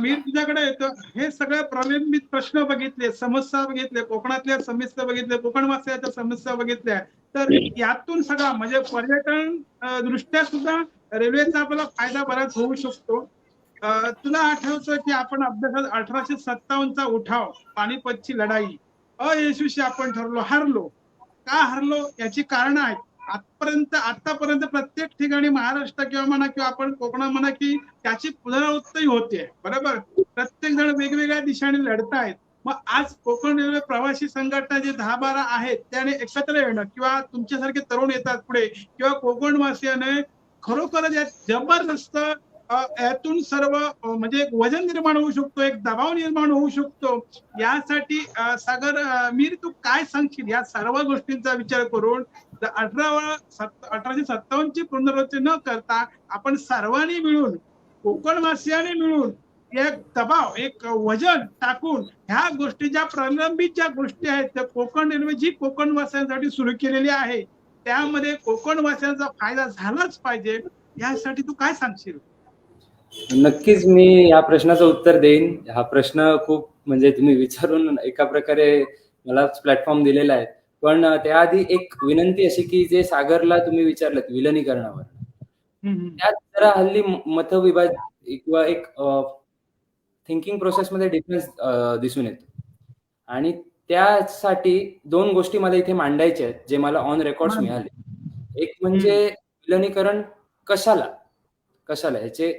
मी तुझ्याकडे येतो. हे सगळे प्रलंबित प्रश्न बघितले, समस्या बघितले, कोकणातल्या समस्या बघितल्या, कोकणवासियाच्या समस्या बघितल्या. तर यातून सगळा म्हणजे पर्यटन दृष्ट्या सुद्धा रेल्वेचा आपल्याला फायदा बराच होऊ शकतो. तुला आठवतं की आपण अभ्यासात 1857चा उठाव, पानिपतची लढाई अयशस्वी आपण ठरलो, हरलो. का हरलो याची कारणं आहेत. आतापर्यंत प्रत्येक ठिकाणी महाराष्ट्र किंवा म्हणा किंवा आपण कोकणात म्हणा की त्याची पुनरावृत्ती होते, बरोबर. प्रत्येक जण वेगवेगळ्या दिशाने लढतायत. मग आज कोकण रेल्वे प्रवासी संघटना जे 10-12 आहेत त्याने एकत्र येणं किंवा तुमच्यासारखे तरुण येतात पुढे किंवा कोकणवासियाने खरोखरच यात जबरदस्त यातून सर्व म्हणजे एक वजन निर्माण होऊ शकतो, एक दबाव निर्माण होऊ शकतो. यासाठी सागर, मीर तू काय सांगशील या सर्व गोष्टींचा विचार करून 1857ची पुनरावृत्ती न करता आपण सर्वांनी मिळून, कोकणवासियांनी मिळून एक दबाव, एक वजन टाकून ह्या गोष्टी ज्या प्रलंबित ज्या गोष्टी आहेत त्या कोकण रेल्वे जी कोकणवासियांसाठी सुरू केलेली आहे त्यामध्ये कोकणवासियांचा फायदा झालाच पाहिजे. यासाठी तू काय सांगशील? नक्कीच मी या प्रश्नाचं उत्तर देईन. हा प्रश्न खूप म्हणजे तुम्ही विचारून एका प्रकारे मला प्लॅटफॉर्म दिलेला आहे. पण त्याआधी एक विनंती अशी की जे सागरला तुम्ही विचारलं विलनीकरणावर, त्यात जरा हल्ली मतविभाज किंवा एक थिंकिंग प्रोसेसमध्ये डिफरन्स दिसून येतो. आणि त्यासाठी 2 गोष्टी मला इथे मांडायच्या आहेत जे मला ऑन रेकॉर्ड्स मिळाले. एक म्हणजे विलनीकरण कशाला ह्याचे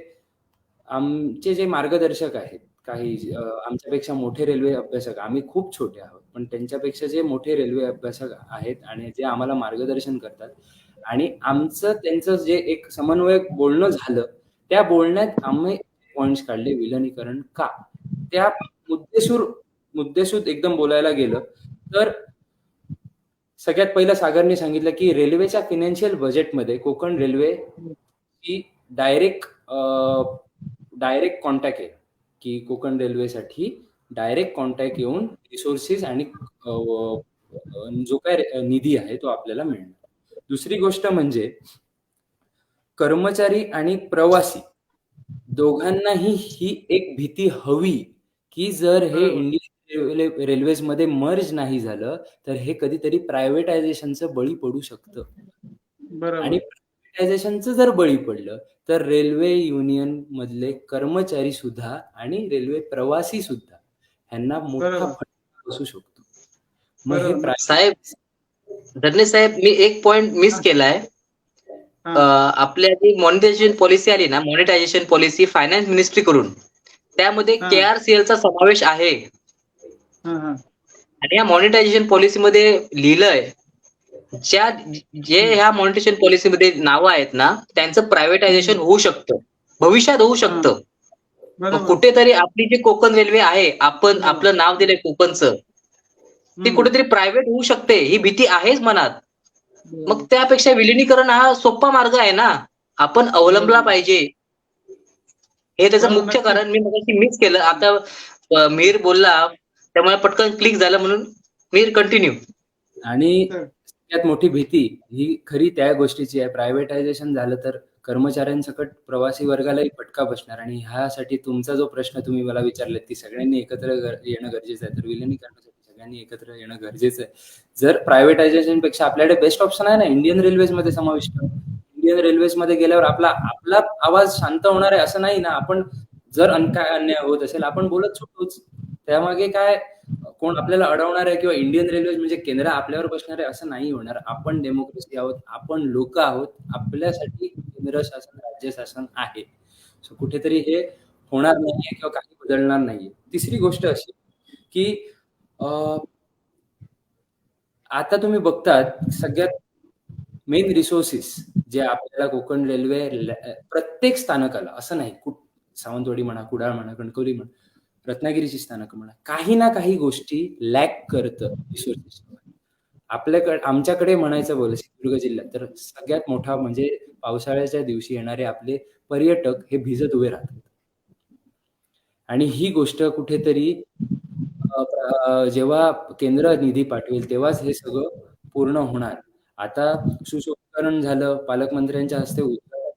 आमचे जे मार्गदर्शक आहेत, काही आमच्यापेक्षा मोठे रेल्वे अभ्यासक, आम्ही खूप छोटे आहोत पण त्यांच्यापेक्षा जे मोठे रेल्वे अभ्यासक आहेत आणि जे आम्हाला मार्गदर्शन करतात आणि आमचं त्यांचं जे एक समन्वयक बोलणं झालं, त्या बोलण्यात आम्ही पॉइंट्स काढले विलनीकरण का. त्या मुद्देसूद एकदम बोलायला गेलं तर सगळ्यात पहिलं सागरने सांगितलं की रेल्वेच्या फिनान्शियल बजेटमध्ये कोकण रेल्वे ही डायरेक्ट कॉन्टॅक्ट आहे की कोकण रेल्वेसाठी डायरेक्ट कॉन्टॅक्ट येऊन रिसोर्सेस आणि जो काय निधी आहे तो आपल्याला मिळणार. दुसरी गोष्ट म्हणजे कर्मचारी आणि प्रवासी दोघांनाही ही एक भीती हवी की जर हे इंडियन रेल्वेजमध्ये मर्ज नाही झालं तर हे कधीतरी प्रायव्हेटायझेशनचं बळी पडू शकतं. आणि प्रायव्हेटायझेशनचं जर बळी पडलं तर रेल्वे युनियन मधले कर्मचारी सुद्धा आणि रेल्वे प्रवासी सुद्धा ह्यांना मोठा फटका बसू शकतो. मग हे साहेब, धरणे साहेब, मी एक पॉइंट मिस केलाय. आपल्या जी मॉनिटायझेशन पॉलिसी आली ना, मॉनिटायझेशन पॉलिसी फायनान्स मिनिस्ट्री करून, त्यामध्ये KRCL चा समावेश आहे. आणि या मॉनिटायझेशन पॉलिसीमध्ये लिहिलंय जे ह्या मॉनिटायझेशन पॉलिसीमध्ये नावं आहेत ना त्यांचं प्रायव्हेटायझेशन होऊ शकतं, भविष्यात होऊ शकतं. कुठेतरी आपली जी कोकण रेल्वे आहे, आपण आपलं नाव दिलंय कोकणचं, ती कुठेतरी प्रायव्हेट होऊ शकते, ही भीती आहेच मनात. मग त्यापेक्षा विलिनीकरण हा सोपा मार्ग आहे ना, आपण अवलंबला पाहिजे. हे त्याचं मुख्य कारण मी मगाशी मिस केलं. आता मीर बोलला त्यामुळे पटकन क्लिक झालं, म्हणून मीर कंटिन्यू. आणि सगळ्यात मोठी भीती ही खरी त्या गोष्टीची आहे, प्रायव्हेटायझेशन झालं तर कर्मचाऱ्यांसकट प्रवासी वर्गालाही फटका बसणार. आणि ह्यासाठी तुमचा जो प्रश्न तुम्ही मला विचारले की सगळ्यांनी एकत्र येणं गरजेचं आहे, तर विलिनीकरणासाठी सगळ्यांनी एकत्र येणं गरजेचं आहे. जर प्रायव्हेटायझेशन पेक्षा आपल्याकडे बेस्ट ऑप्शन आहे ना इंडियन रेल्वेजमध्ये समाविष्ट. इंडियन रेल्वेजमध्ये गेल्यावर आपला आवाज शांत होणार आहे असं नाही ना. आपण जर काय अन्याय होत असेल आपण बोलत सुटूच, त्यामागे काय कोण आपल्याला अडवणार आहे किंवा इंडियन रेल्वे म्हणजे केंद्र आपल्यावर बसणार आहे असं नाही होणार. आपण डेमोक्रेसी आहोत, आपण लोक आहोत, आपल्यासाठी केंद्र शासन राज्य शासन आहे. सो कुठेतरी हे होणार नाहीये किंवा काही बदलणार नाहीये. तिसरी गोष्ट अशी की आता तुम्ही बघतात सगळ्यात मेन रिसोर्सेस जे आपल्याला कोकण रेल्वे प्रत्येक स्थानकाला, असं नाही सावंतवाडी म्हणा, कुडाळ म्हणा, कणकवली म्हणा, रत्नागिरीची स्थानक म्हणा, काही ना काही गोष्टी लॅक करतं रिसोर्सेस. आमच्याकडे म्हणायचं बोल सिंधुदुर्ग जिल्ह्यात तर सगळ्यात मोठा म्हणजे पावसाळ्याच्या दिवशी येणारे आपले पर्यटक हे भिजत उभे राहतात. आणि ही गोष्ट कुठेतरी जेव्हा केंद्र निधी पाठवेल तेव्हाच हे सगळं पूर्ण होणार. आता सुशोभीकरण झालं, पालकमंत्र्यांच्या हस्ते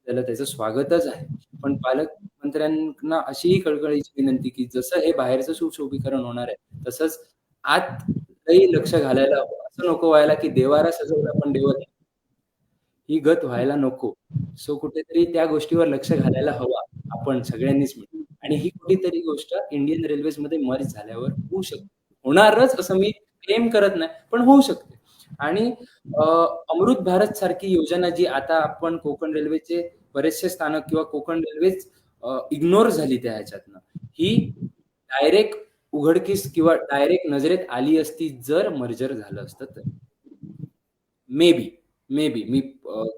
त्याला त्याचं स्वागतच आहे. पण पालकमंत्र्यांना अशीही कळकळीची विनंती, की जसं हे बाहेरचं सुशोभीकरण होणार आहे, तसंच आतही लक्ष घालायला हवं. असं नको व्हायला, की देवारा सजवला पण देवच ही गत व्हायला नको. सो कुठेतरी त्या गोष्टीवर लक्ष घालायला हवं आपण सगळ्यांनीच मिळून. आणि ही कुठेतरी गोष्ट इंडियन रेल्वेजमध्ये मर्ज झाल्यावर होऊ शकते. होणारच असं मी क्लेम करत नाही, पण होऊ शकते. आणि अमृत भारत सारखी योजना जी आता आपण कोकण रेल्वेचे बरेचसे स्थानक किंवा कोकण रेल्वेच इग्नोर झाली त्या ह्याच्यातनं. ही डायरेक्ट उघडकीस किंवा डायरेक्ट नजरेत आली असती जर मर्जर झालं असतं तर. मे बी मी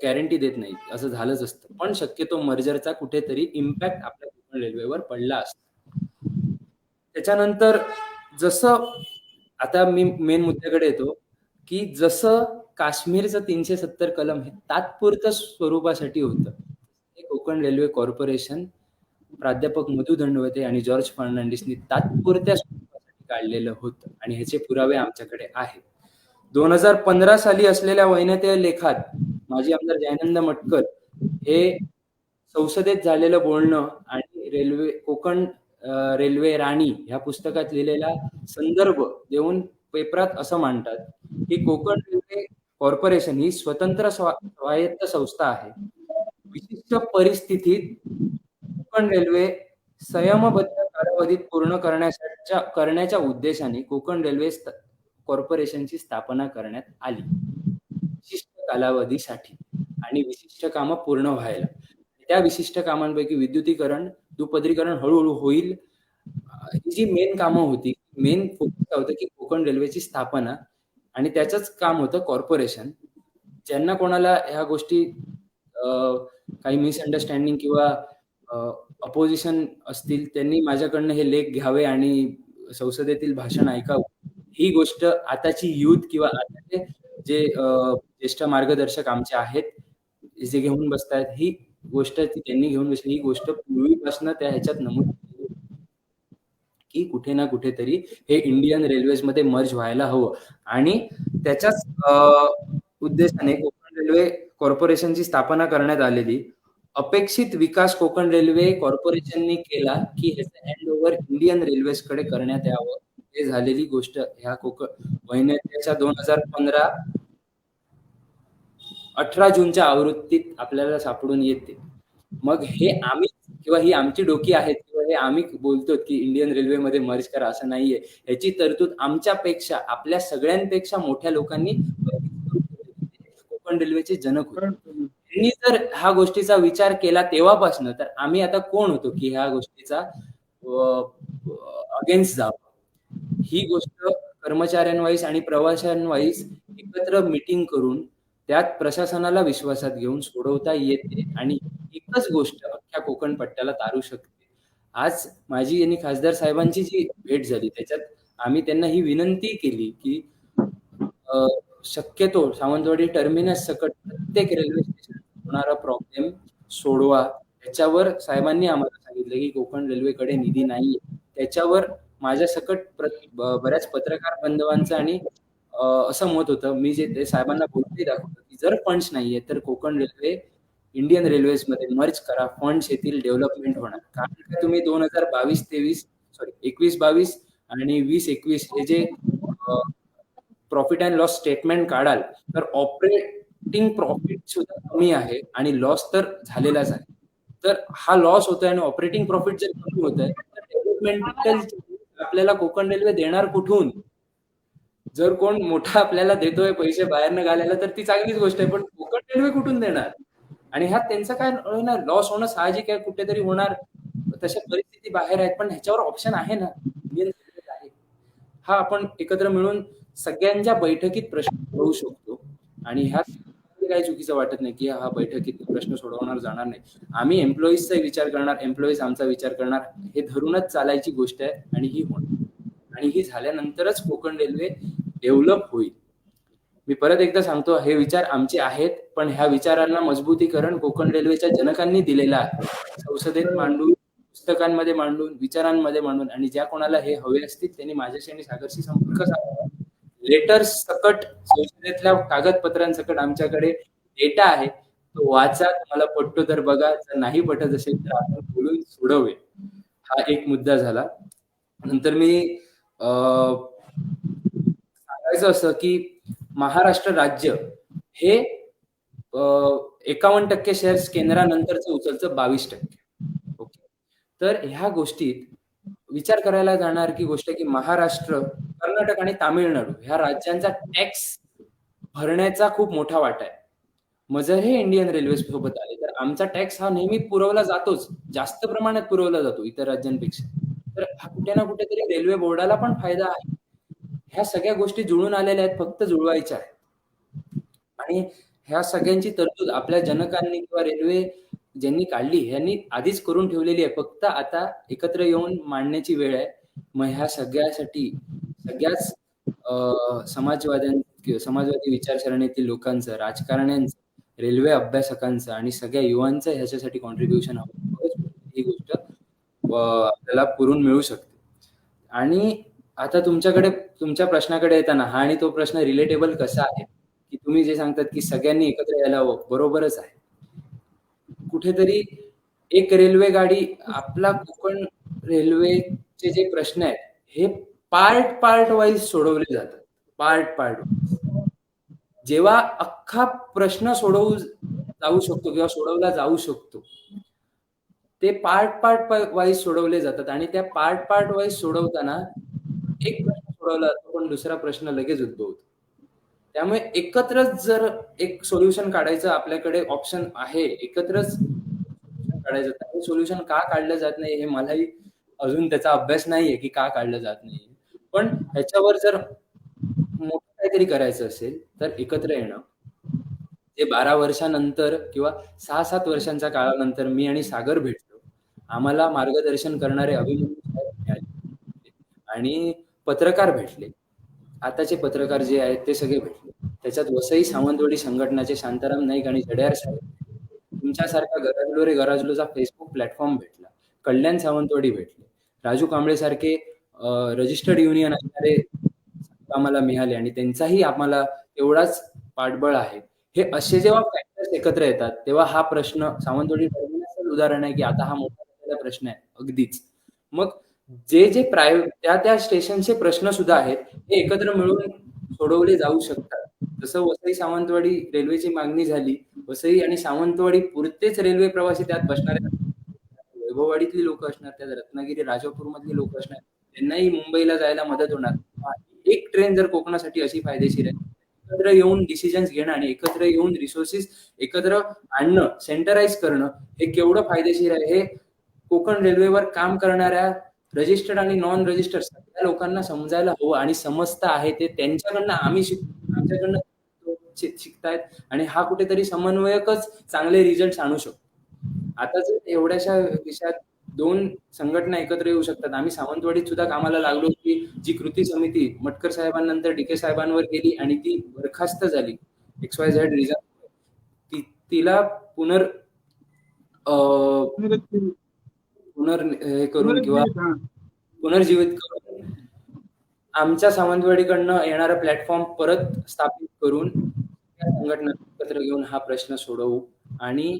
गॅरंटी देत नाही असं झालंच असतं, पण शक्यतो मर्जरचा कुठेतरी इम्पॅक्ट आपल्या कोकण रेल्वेवर पडला असता. त्याच्यानंतर जसं आता मी मेन मुद्द्याकडे येतो, की जसं काश्मीरचं 370 कलम हे तात्पुरतं स्वरूपासाठी होतं, हे कोकण रेल्वे कॉर्पोरेशन प्राध्यापक मधु दंडवते आणि जॉर्ज फर्नांडिसनी तात्पुरत्या स्वरूपासाठी काढलेलं होतं आणि ह्याचे पुरावे आमच्याकडे आहेत. 2015 साली असलेल्या वैनतेय लेखात माजी आमदार जयानंद मटकर हे संसदेत झालेलं बोलणं आणि कोकण रेल्वे राणी ह्या पुस्तकात लिहिलेला संदर्भ देऊन पेपरात असं मांडतात, की कोकण रेल्वे कॉर्पोरेशन ही स्वतंत्र स्वायत्त संस्था आहे. विशिष्ट परिस्थितीत कोकण रेल्वे संयमबद्ध कालावधीत पूर्ण करण्याच्या उद्देशाने कोकण रेल्वे कॉर्पोरेशनची स्थापना करण्यात आली. विशिष्ट कालावधीसाठी आणि विशिष्ट कामं पूर्ण व्हायला. त्या विशिष्ट कामांपैकी विद्युतीकरण, दुपदरीकरण हळूहळू होईल. ही जी मेन कामं होती, मेन फोकस होतं की कोकण रेल्वेची स्थापना आणि त्याचंच काम होतं कॉर्पोरेशन. ज्यांना कोणाला ह्या गोष्टी काही मिसअंडरस्टँडिंग किंवा अपोजिशन असतील त्यांनी माझ्याकडनं हे लेख घ्यावे आणि संसदेतील भाषण ऐकावं. ही गोष्ट आताची युथ किंवा आताचे जे ज्येष्ठ मार्गदर्शक आमचे आहेत, जे घेऊन बसतायत, ही गोष्ट त्यांनी घेऊन बसली. ही गोष्ट पूर्वीपासून त्या ह्याच्यात नमूद की कुठे ना कुठेतरी हे इंडियन रेल्वेजमध्ये मर्ज व्हायला हवं आणि त्याच्याच उद्देशाने कोकण रेल्वे कॉर्पोरेशनची स्थापना करण्यात आलेली. अपेक्षित विकास कोकण रेल्वे कॉर्पोरेशनने केला की ह्याचं हँडओव्हर इंडियन रेल्वेजकडे करण्यात यावं. हे झालेली गोष्ट ह्या वैनतेच्या 18 जूनच्या आवृत्तीत आपल्याला सापडून येते. मग हे आम्ही किंवा ही आमची डोकी आहेत किंवा हे आम्ही बोलतो की इंडियन रेल्वेमध्ये मर्ज करा असं नाहीये. याची तरतूद आमच्यापेक्षा आपल्या सगळ्यांपेक्षा मोठ्या लोकांनी कोकण रेल्वेचे जनक होते. त्यांनी जर ह्या गोष्टीचा विचार केला तेव्हापासून, तर आम्ही आता कोण होतो की ह्या गोष्टीचा अगेन्स्ट जावं. ही गोष्ट कर्मचाऱ्यांवाईज आणि प्रवाशांवाईज एकत्र मीटिंग करून त्यात प्रशासनाला विश्वासात घेऊन सोडवता येते आणि एकच गोष्ट अख्ख्या कोकण पट्ट्याला तारू शकते. आज माझी आणि खासदार साहेबांची जी भेट झाली त्याच्यात आम्ही त्यांना ही विनंती केली की शक्यतो सावंतवाडी टर्मिनस सकट प्रत्येक रेल्वे स्टेशन होणारा प्रॉब्लेम सोडवा. त्याच्यावर साहेबांनी आम्हाला सांगितलं की कोकण रेल्वेकडे निधी नाहीये. त्याच्यावर माझ्या सकट बऱ्याच पत्रकार बांधवांचं आणि असं मत होतं. मी जे ते साहेबांना बोलते दाखवतो की जर फंड्स नाहीये तर कोकण रेल्वे इंडियन रेल्वेज मध्ये मर्ज करा. फंड्स येतील, डेव्हलपमेंट होणार. कारण का तुम्ही 21-22 आणि 20-21 हे जे प्रॉफिट अँड लॉस स्टेटमेंट काढाल तर ऑपरेटिंग प्रॉफिट सुद्धा कमी आहे आणि लॉस तर झालेलाच आहे. तर हा लॉस होतोय आणि ऑपरेटिंग प्रॉफिट जर कमी होत आहे तर डेव्हलपमेंटल आपल्याला कोकण रेल्वे देणार कुठून? जर कोण मोठा आपल्याला देतोय पैसे बाहेरनं घालायला तर ती चांगलीच गोष्ट आहे, पण कोकण रेल्वे कुठून देणार? आणि ह्यात त्यांचं काय होणार? लॉस होणं साहजिक आहे, कुठेतरी होणार. तशा परिस्थिती बाहेर आहेत, पण ह्याच्यावर ऑप्शन आहे ना, इंडियन रेल्वे आहे. हा आपण एकत्र मिळून सगळ्यांच्या बैठकीत प्रश्न सोडवू शकतो आणि ह्यात काही चुकीचं वाटत नाही की हा बैठकीत प्रश्न सोडवणार जाणार नाही. आम्ही एम्प्लॉईजचा विचार करणार, एम्प्लॉईज आमचा विचार करणार, हे धरूनच चालायची गोष्ट आहे आणि ही होणार आणि ही झाल्यानंतरच कोकण रेल्वे डेव्हलप होईल. मी परत एकदा सांगतो, हे विचार आमचे आहेत, पण ह्या विचारांना मजबूतीकरण कोकण रेल्वेच्या जनकांनी दिलेलं आहे. संसदेत मांडून, पुस्तकांमध्ये मांडून, विचारांमध्ये मांडून आणि ज्या कोणाला हे हवे असतील त्यांनी माझ्याशी आणि सागरशी संपर्क साधावा. लेटर्स सकट, संसदेतल्या कागदपत्रांसकट आमच्याकडे डेटा आहे. तो वाचा, तुम्हाला पटतो तर बघा, जर नाही पटत असेल तर आपण बोलून सोडवूया. हा एक मुद्दा झाला. नंतर मी सांगायचं असं की महाराष्ट्र राज्य हे 51% शेअर्स केंद्रानंतरचं उचलचं 22%. ओके. तर ह्या गोष्टीत विचार करायला जाणार की गोष्ट की महाराष्ट्र, कर्नाटक आणि तामिळनाडू ह्या राज्यांचा टॅक्स भरण्याचा खूप मोठा वाटा आहे. मग जर हे इंडियन रेल्वे सोबत आले तर आमचा टॅक्स हा नेहमी पुरवला जातोच, जास्त प्रमाणात पुरवला जातो इतर राज्यांपेक्षा. तर हा कुठे ना कुठेतरी रेल्वे बोर्डाला पण फायदा आहे. ह्या सगळ्या गोष्टी जुळून आलेल्या आहेत, फक्त जुळवायच्या आहेत. आणि ह्या सगळ्यांची तरतूद आपल्या जनकांनी किंवा रेल्वे ज्यांनी काढली ह्यांनी आधीच करून ठेवलेली आहे. फक्त आता एकत्र येऊन मांडण्याची वेळ आहे. मग ह्या सगळ्यासाठी सगळ्याच समाजवादी विचारसरणीतील लोकांचं, राजकारण्यांचं, रेल्वे अभ्यासकांचं आणि सगळ्या युवांचं ह्याच्यासाठी कॉन्ट्रीब्युशन हवं. ही गोष्ट आपल्याला पुरून मिळू शकते. आणि आता तुमच्या प्रश्नाकडे येताना हा आणि तो प्रश्न रिलेटेबल कसा आहे की तुम्ही जे सांगतात की सगळ्यांनी एकत्र यायला हवं, बरोबरच आहे. कुठेतरी एक रेल्वे गाडी, आपला कोकण रेल्वेचे जे प्रश्न आहेत हे पार्ट वाईज सोडवले जातात. पार्ट जेव्हा अख्खा प्रश्न जाऊ शकतो किंवा सोडवला जाऊ शकतो ते पार्ट वाईज सोडवले जातात. आणि त्या पार्ट वाईज सोडवताना एक प्रश्न सोडवला जातो पण दुसरा प्रश्न लगेच उद्भवतो. त्यामुळे एकत्रच जर एक सोल्युशन काढायचं आपल्याकडे ऑप्शन आहे, एकत्रच सोल्युशन काढायचं, तर सोल्युशन का काढलं जात नाही हे मलाही अजून त्याचा अभ्यास नाहीये की का काढलं जात नाही. पण ह्याच्यावर जर मोठं काहीतरी करायचं असेल तर एकत्र येणं. ते 12 वर्षानंतर किंवा 6-7 वर्षांच्या काळानंतर मी आणि सागर भेटलो. आम्हाला मार्गदर्शन करणारे अभिमन्यू साहेब मिळाले आणि पत्रकार भेटले. आताचे पत्रकार जे आहेत ते सगळे भेटले. त्याच्यात वसई सावंतवाडी संघटनाचे शांताराम नाईक आणि जड्यार साहेब, तुमच्यासारखा गरजलो रे गरजलोचा फेसबुक प्लॅटफॉर्म भेटला. कल्याण सावंतवाडी भेटले. राजू कांबळे सारखे रजिस्टर्ड युनियन असणारे आम्हाला मिळाले आणि त्यांचाही आम्हाला एवढाच पाठबळ आहे. हे असे जेव्हा फॅक्टर्स एकत्र येतात तेव्हा हा प्रश्न सावंतवाडी टर्मिनसचं उदाहरण आहे की आता हा मोठा प्रश्न आहे अगदीच. मग जे त्या स्टेशनचे प्रश्न सुद्धा आहेत हे एकत्र मिळून सोडवले जाऊ शकतात. जसं वसई सावंतवाडी रेल्वेची मागणी झाली, वसई आणि सावंतवाडी पुरतेच रेल्वे प्रवासी त्यात बसणारे, वैभववाडीतली लोक असणार, त्यात रत्नागिरी राजापूर मधली लोक असणार, त्यांनाही मुंबईला जायला मदत होणार. एक ट्रेन जर कोकणासाठी अशी फायदेशीर आहे, एकत्र येऊन डिसिजन्स घेणं आणि एकत्र येऊन रिसोर्सेस एकत्र आणणं, सेंटराइज करणं हे केवढं फायदेशीर आहे हे कोकण रेल्वेवर काम करणाऱ्या रजिस्टर्ड आणि नॉन रजिस्टर्ड सगळ्या लोकांना समजायला हवं. आणि समजता आहे ते त्यांच्याकडनं आम्ही शिकतो, आमच्याकडनं शिकतायत आणि हा कुठेतरी समन्वयकच चांगले रिझल्ट आणू शकतो. आता जर एवढ्याशा विषयात 2 संघटना एकत्र येऊ शकतात. आम्ही सावंतवाडीत सुद्धा कामाला लागलो की जी कृती समिती मटकर साहेबांनंतर DK साहेबांवर गेली आणि ती बरखास्त झाली XYZ रिझन, तिला हे करून किंवा पुनर्जीवित करून आमच्या सावंतवाडीकडनं येणारा प्लॅटफॉर्म परत स्थापित करून त्या संघटना एकत्र घेऊन हा प्रश्न सोडवू. आणि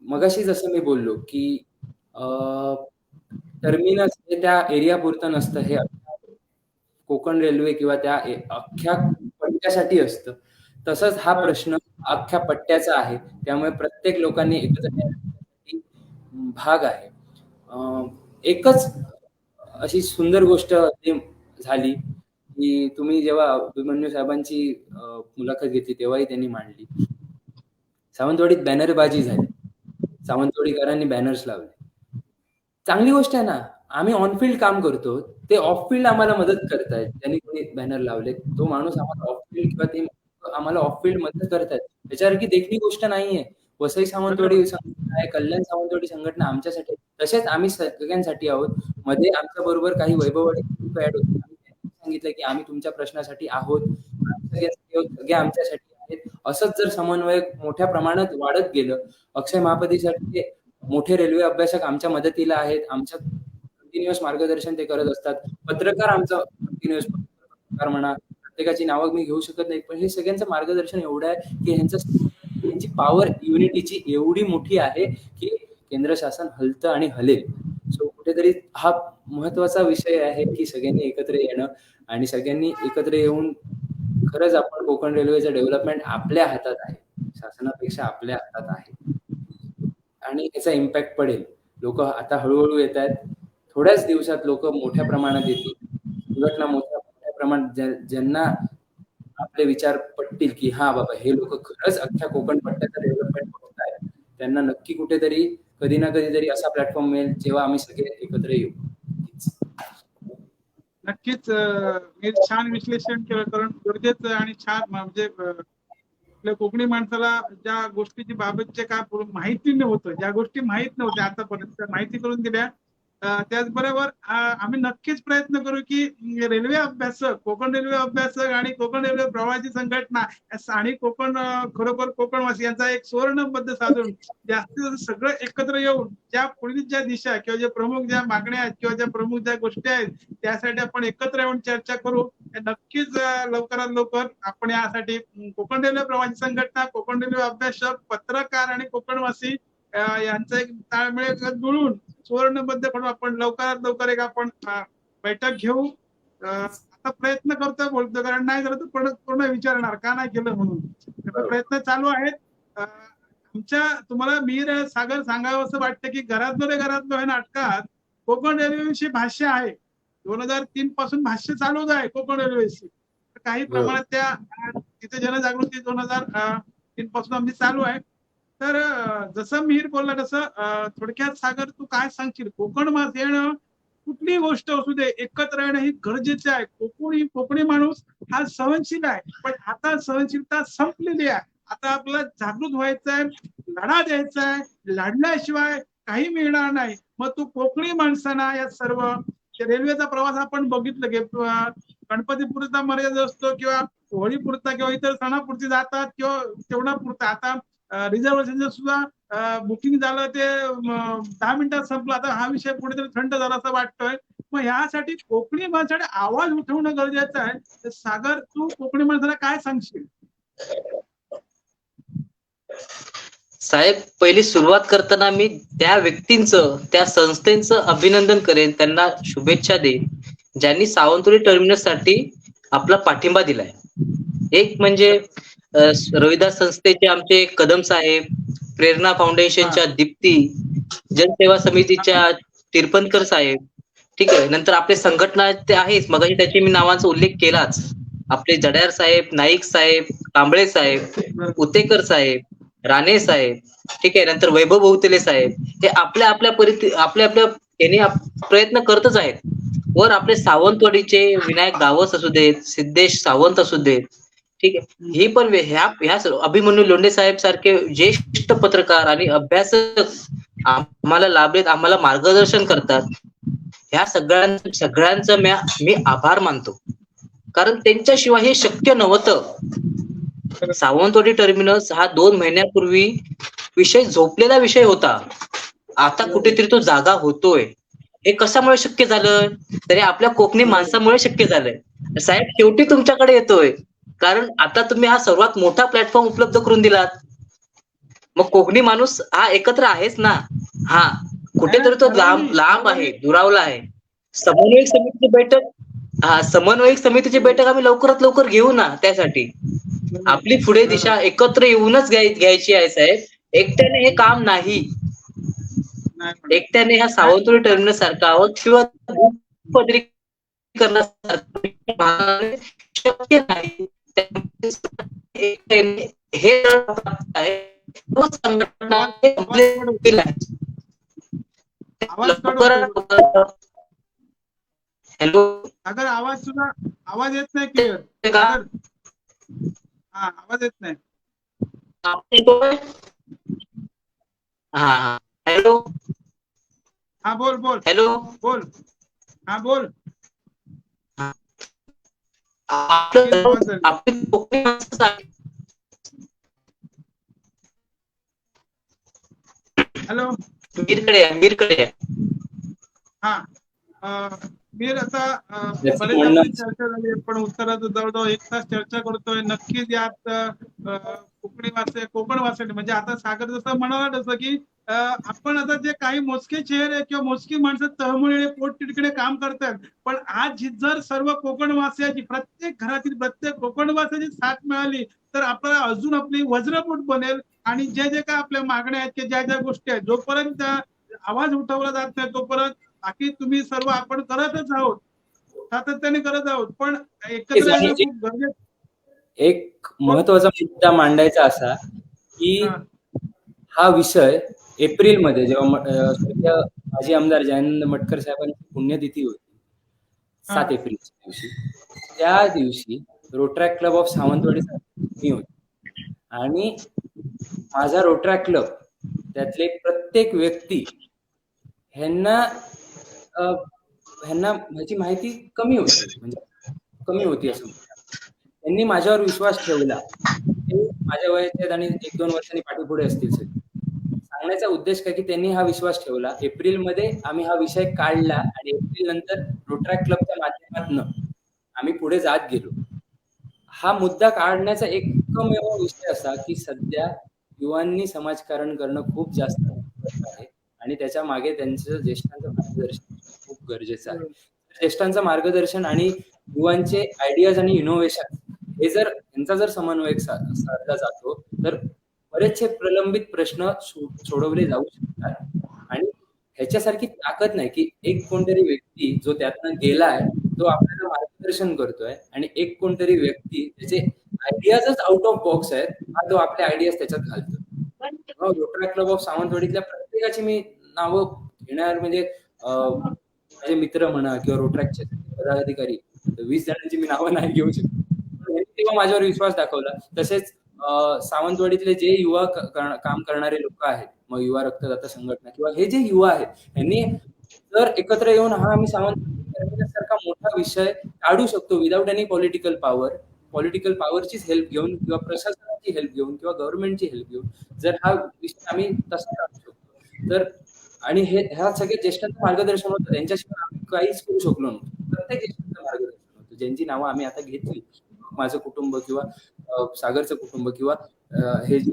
मगाशी जसं मी बोललो की टर्मिनस हे त्या एरिया पुरतं नसतं, हे कोकण रेल्वे किंवा त्या अख्ख्या पट्ट्यासाठी असतं. तसंच हा प्रश्न अख्ख्या पट्ट्याचा आहे. त्यामुळे प्रत्येक लोकांनी एकत्र येण्यासाठी भाग आहे. एकच अशी सुंदर गोष्ट झाली की तुम्ही जेव्हा अभिमन्यू साहेबांची मुलाखत घेतली तेव्हाही त्यांनी मांडली. सावंतवाडीत बॅनरबाजी झाली, सावंतवाडीकरांनी बॅनर्स लावले. चांगली गोष्ट आहे ना, आम्ही ऑन फील्ड काम करतो, ते ऑफ फील्ड आम्हाला मदत करतायत. त्यांनी कोणी बॅनर लावले, तो माणूस आम्हाला ऑफ फील्ड किंवा ते आम्हाला ऑफ फील्ड मदत करतायत. त्याच्यासारखी देखणी गोष्ट नाहीये. वसई सावंतवाडी संघटना आहे, कल्याण सावंतवाडी संघटना आमच्यासाठी, तसेच आम्ही सगळ्यांसाठी आहोत. मध्ये आमच्या बरोबर काही वैभववाडी ग्रुप ऍड होते. आम्ही सांगितलं की आम्ही तुमच्या प्रश्नासाठी आहोत, सगळे आमच्यासाठी आहेत. असंच जर समन्वय मोठ्या प्रमाणात वाढत गेलं, अक्षय महापतीसाठी मोठे रेल्वे अभ्यासक आमच्या मदतीला आहेत, आमच्या कंटिन्युअस मार्गदर्शन ते करत असतात. पत्रकार आमचं कंटिन्युअस पत्रकार म्हणा, प्रत्येकाची नावं मी घेऊ शकत नाही, पण हे सगळ्यांचं मार्गदर्शन एवढं आहे की ह्यांचं यांची पॉवर युनिटीची एवढी मोठी आहे की केंद्र शासन हलतं आणि हलेल. सो कुठेतरी हा महत्वाचा विषय आहे की सगळ्यांनी एकत्र येणं आणि सगळ्यांनी एकत्र येऊन खरंच आपण कोकण रेल्वेचं डेव्हलपमेंट आपल्या हातात आहे, शासनापेक्षा आपल्या हातात आहे आणि याचा इम्पॅक्ट पडेल. लोक आता हळूहळू येत आहेत, थोड्याच दिवसात लोक मोठ्या प्रमाणात येतील, संघटना मोठ्या प्रमाणात ज्यांना आपले विचार पटतील की हा बाबा हे लोक खरंच अख्ख्या कोकण पट्ट्याचं डेव्हलपमेंट होत आहे, त्यांना नक्की कुठेतरी कधी ना कधीतरी असा प्लॅटफॉर्म मिळेल जेव्हा आम्ही सगळे एकत्र येऊ. नक्कीच हे छान विश्लेषण केलं, कारण गरजेचं आणि छान म्हणजे आपल्या कोकणी माणसाला ज्या गोष्टीची बाबतचे काय माहिती नव्हतं, ज्या गोष्टी माहित नव्हत्या आतापर्यंत माहिती करून दिल्या. त्याचबरोबर आम्ही नक्कीच प्रयत्न करू की रेल्वे अभ्यासक, कोकण रेल्वे अभ्यासक आणि कोकण रेल्वे प्रवासी संघटना आणि कोकण खरोखर कोकणवासी यांचा एक सुवर्णबद्ध साधून जास्तीत जास्त सगळं एकत्र येऊन ज्या पुढील ज्या दिशा किंवा ज्या प्रमुख ज्या मागण्या आहेत किंवा ज्या प्रमुख ज्या गोष्टी आहेत त्यासाठी आपण एकत्र येऊन चर्चा करू. नक्कीच लवकरात लवकर आपण यासाठी कोकण रेल्वे प्रवासी संघटना, कोकण रेल्वे अभ्यासक, पत्रकार आणि कोकणवासी यांचा एक ताळमेळ जुळून सुवर्णबद्ध करून आपण लवकरात लवकर एक आपण बैठक घेऊ. आता प्रयत्न करतो बोलतो, कारण नाही झालं तर पूर्ण विचारणार का नाही केलं म्हणून. प्रयत्न चालू आहेत आमच्या. तुम्हाला मीर सागर सांगावं असं वाटतं की घरातलो रे घरातलो हे नाटकात कोकण रेल्वेविषयी भाष्य आहे. 2003 पासून भाष्य चालूच आहे कोकण रेल्वेविषयी. काही प्रमाणात त्या तिथे जनजागृती 2003 पासून आमची चालू आहे. तर जसं मिहीर बोलला तसं थोडक्यात सागर तू काय सांगशील, कोकण येणं कुठली गोष्ट असू दे एकत्र येणं ही गरजेचे आहे. कोकणी माणूस हा सहनशील आहे, पण आता सहनशीलता संपलेली आहे. आता आपल्याला जागृत व्हायचं आहे, लढा द्यायचा आहे. लढल्याशिवाय काही मिळणार नाही. मग तू कोकणी माणसांना या सर्व रेल्वेचा प्रवास आपण बघितलं की गणपतीपुरता मर्यादा असतो किंवा होळीपुरता किंवा इतर सणापुरती जातात किंवा तेवढा पुरता. आता रिझर्वेशन सुद्धा बुकिंग झालं ते 10 मिनिटात संपलं. आता हा विषय कुठेतरी थंड झाला असं वाटतोय. मग यासाठी कोकणी माणसासाठी आवाज उठवणं गरजेचं आहे. तर सागर तू कोकणी माणसाला काय सांगशील? साहेब, पहिली सुरुवात करताना मी त्या व्यक्तींचं, त्या संस्थेचं अभिनंदन करेन, त्यांना शुभेच्छा देईन ज्यांनी सावंतवाडी टर्मिनस साठी आपला पाठिंबा दिलाय. एक म्हणजे रविदास संस्थेचे आमचे कदम साहेब, प्रेरणा फाउंडेशनच्या दीप्ती, जनसेवा समितीच्या तिरपणकर साहेब, ठीक आहे. नंतर आपले संघटना ते आहेच, मगाशी त्याचे मी नावांचा उल्लेख केलाच. आपले जड्यार साहेब, नाईक साहेब, कांबळे साहेब, उतेकर साहेब, राणे साहेब, ठीक आहे. नंतर वैभव बहुतेले साहेब, हे आपल्या आपल्या यांनी प्रयत्न करतच आहेत. वर आपले सावंतवाडीचे विनायक गावस असू देत, सिद्धेश सावंत असू देत, ठीक आहे. ही पण ह्या अभिमन्यू लोंढे साहेब सारखे ज्येष्ठ पत्रकार आणि अभ्यासक आम्हाला लाभलेत, आम्हाला मार्गदर्शन करतात. ह्या सगळ्यांचं मी आभार मानतो, कारण त्यांच्याशिवाय हे शक्य नव्हतं. सावंतवाडी टर्मिनस हा 2 महिन्यापूर्वी विषय झोपलेला विषय होता. आता कुठेतरी तो जागा होतोय. हे कशामुळे शक्य झालं? तरी आपल्या कोकणी माणसामुळे शक्य झालंय. साहेब, शेवटी तुमच्याकडे येतोय, कारण आता तुम्ही हा सर्वात मोठा प्लॅटफॉर्म उपलब्ध करून दिलात. मग कोकणी माणूस हा एकत्र आहेच ना. हा कुठेतरी तो लांब आहे, दुरावला आहे. समन्वयक समितीची बैठक आम्ही लवकरात लवकर घेऊ ना. त्यासाठी आपली पुढे दिशा एकत्र येऊनच घ्यायची आहे साहेब. एकट्याने हे काम नाही. एकट्याने ह्या सावंतवाडी टर्मिनस सारखा किंवा शक्य नाही. हे संघटना हॅलो, अगर आवाज येत नाही क्लिअर. हा, आवाज येत नाही. हा, हॅलो. हा, बोल. हॅलो, बोल. हा, बोल. हॅलो, मीरकडे. हा, मीर आता बरेच आपली चर्चा झाली, पण उत्तराचं जवळजवळ 1 तास चर्चा करतोय. नक्कीच यात कोकणी वाचय कोकण वाचणे म्हणजे आता सागर जसं म्हणाला तसं की आपण आता जे काही मोजके चेहरे किंवा मोजकी माणसं तळमळीने पोटतिडकीने काम करतात, पण आज जर सर्व कोकणवासियाची प्रत्येक घरातील प्रत्येक कोकणवासियाची साथ मिळाली तर आपल्याला अजून आपली वज्रमूठ बनेल आणि जे जे काय आपल्या मागण्या आहेत की ज्या ज्या गोष्टी आहेत जोपर्यंत आवाज उठवला जात नाही तोपर्यंत बाकी तुम्ही सर्व आपण करतच आहोत, सातत्याने करत आहोत, पण एकत्र येणं खूप गरजेचं. एक महत्वाचा मुद्दा मांडायचा असा की हा. हा विषय एप्रिलमध्ये जेव्हा स्वर्गीय माजी आमदार जयानंद मटकर साहेबांची पुण्यतिथी होती 7 एप्रिलच्या दिवशी, त्या दिवशी रोटरॅक्ट क्लब ऑफ सावंतवाडी होती आणि माझा रोटरॅक्ट क्लब त्यातले प्रत्येक व्यक्ती ह्यांना ह्याची माहिती कमी होती, म्हणजे कमी होती असं त्यांनी माझ्यावर विश्वास ठेवला. ते माझ्या वयाचे आहेत आणि 1-2 वर्षांनी पाठीपुढे असतील सांगण्याचा उद्देश काय की त्यांनी हा विश्वास ठेवला. एप्रिलमध्ये आम्ही हा विषय काढला आणि एप्रिल नंतर रोटरॅक्ट क्लबच्या माध्यमातून आम्ही पुढे जात गेलो. हा मुद्दा काढण्याचा एकमेव विषय असा की सध्या युवांनी समाजकारण करणं खूप जास्त महत्त्वाचं आहे आणि त्याच्या मागे त्यांचं ज्येष्ठांचं मार्गदर्शन खूप गरजेचं आहे. ज्येष्ठांचं मार्गदर्शन आणि युवांचे आयडियाज आणि इनोव्हेशन हे जर यांचा जर समन्वय साधला जातो तर बरेचसे प्रलंबित प्रश्न सोडवले जाऊ शकतात आणि ह्याच्यासारखी ताकद नाही की एक कोणतरी व्यक्ती जो त्यातनं गेलाय तो आपल्याला मार्गदर्शन करतोय आणि एक कोणतरी व्यक्ती त्याचे आयडियाजच आउट ऑफ बॉक्स आहेत हा तो आपले आयडियाज त्याच्यात घालतो. रोटरॅक्ट क्लब ऑफ सावंतवाडीतल्या प्रत्येकाची मी नावं घेणार म्हणजे माझे मित्र म्हणा किंवा रोटरॅक्टचे पदाधिकारी 20 जणांची मी नावं नाही घेऊ शकतो, तेव्हा माझ्यावर विश्वास दाखवला. तसेच सावंतवाडीतले जे युवा काम करणारे लोक आहेत, मग युवा रक्तदाता संघटना किंवा हे जे युवा आहेत यांनी जर एकत्र येऊन हा आम्ही सावंतवाडी सारखा मोठा विषय काढू शकतो विदाउट एनी पॉलिटिकल पॉवरचीच हेल्प घेऊन किंवा प्रशासनाची हेल्प घेऊन किंवा गव्हर्नमेंटची हेल्प घेऊन जर हा विषय आम्ही तसा काढू शकतो तर आणि ह्या सगळे ज्येष्ठांचं मार्गदर्शन होतं, त्यांच्याशिवाय आम्ही काहीच करू शकलो नव्हतो. प्रत्येक ज्येष्ठांचं मार्गदर्शन होतं, ज्यांची नावं आम्ही आता घेतली, माझं कुटुंब किंवा सागरचं कुटुंब किंवा हे जे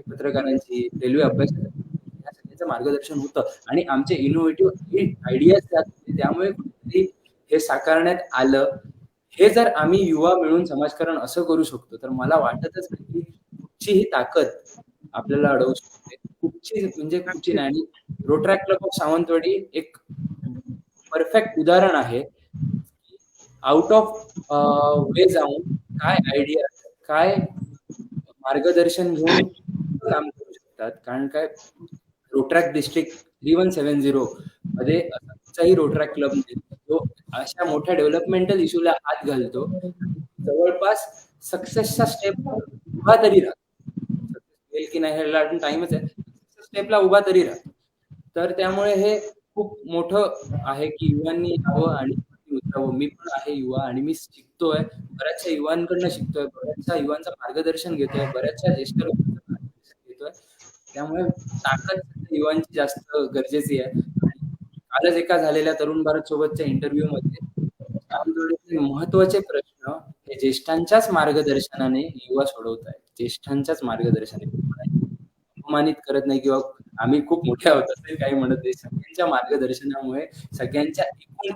पत्रकारांची रेल्वे अभ्यास या सगळ्यांचं मार्गदर्शन होतं आणि आमचे इनोव्हेटिव्ह आयडियाज त्यामुळे कुठेतरी हे साकारण्यात आलं. हे जर आम्ही युवा मिळून समाजकारण असं करू शकतो तर मला वाटतच नाही की कुठचीही ताकद आपल्याला अडवू शकते. कुठची म्हणजे कुठची नाही. आणि रोटरॅक्ट क्लब ऑफ सावंतवाडी एक परफेक्ट उदाहरण आहे. आउट ऑफ वे जाऊन काय आयडिया काय मार्गदर्शन घेऊन काम करू शकतात. कारण काय रोटरॅक्ट डिस्ट्रिक्ट 3170 मध्ये कुठचाही रोटरॅक्ट क्लब नाही तो अशा मोठ्या डेव्हलपमेंटल इश्यूला हात घालतो, जवळपास सक्सेसच्या स्टेप उभा तरी राहतो. की नाही ह्याला अजून टाइमच आहे, स्टेपला उभा तरी राहतो. तर त्यामुळे हे खूप मोठं आहे की युवांनी यावं आणि उतरावं. मी पण आहे युवा आणि मी शिकतोय, बऱ्याचशा युवांकडनं शिकतोय, बऱ्याचशा युवांचं मार्गदर्शन घेतोय, बऱ्याचशा ज्येष्ठ लोकांचं मार्गदर्शन घेतोय. त्यामुळे ताकद युवांची जास्त गरजेची आहे. कालच एका झालेल्या तरुण भारत सोबतच्या इंटरव्ह्यू मध्ये महत्वाचे प्रश्न हे ज्येष्ठांच्याच मार्गदर्शनाने युवा सोडवत आहेत. ज्येष्ठांच्याच मार्गदर्शनाने अपमानित करत नाही किंवा आम्ही खूप मोठे आहोत असे काही म्हणत नाही. सगळ्यांच्या मार्गदर्शनामुळे सगळ्यांच्या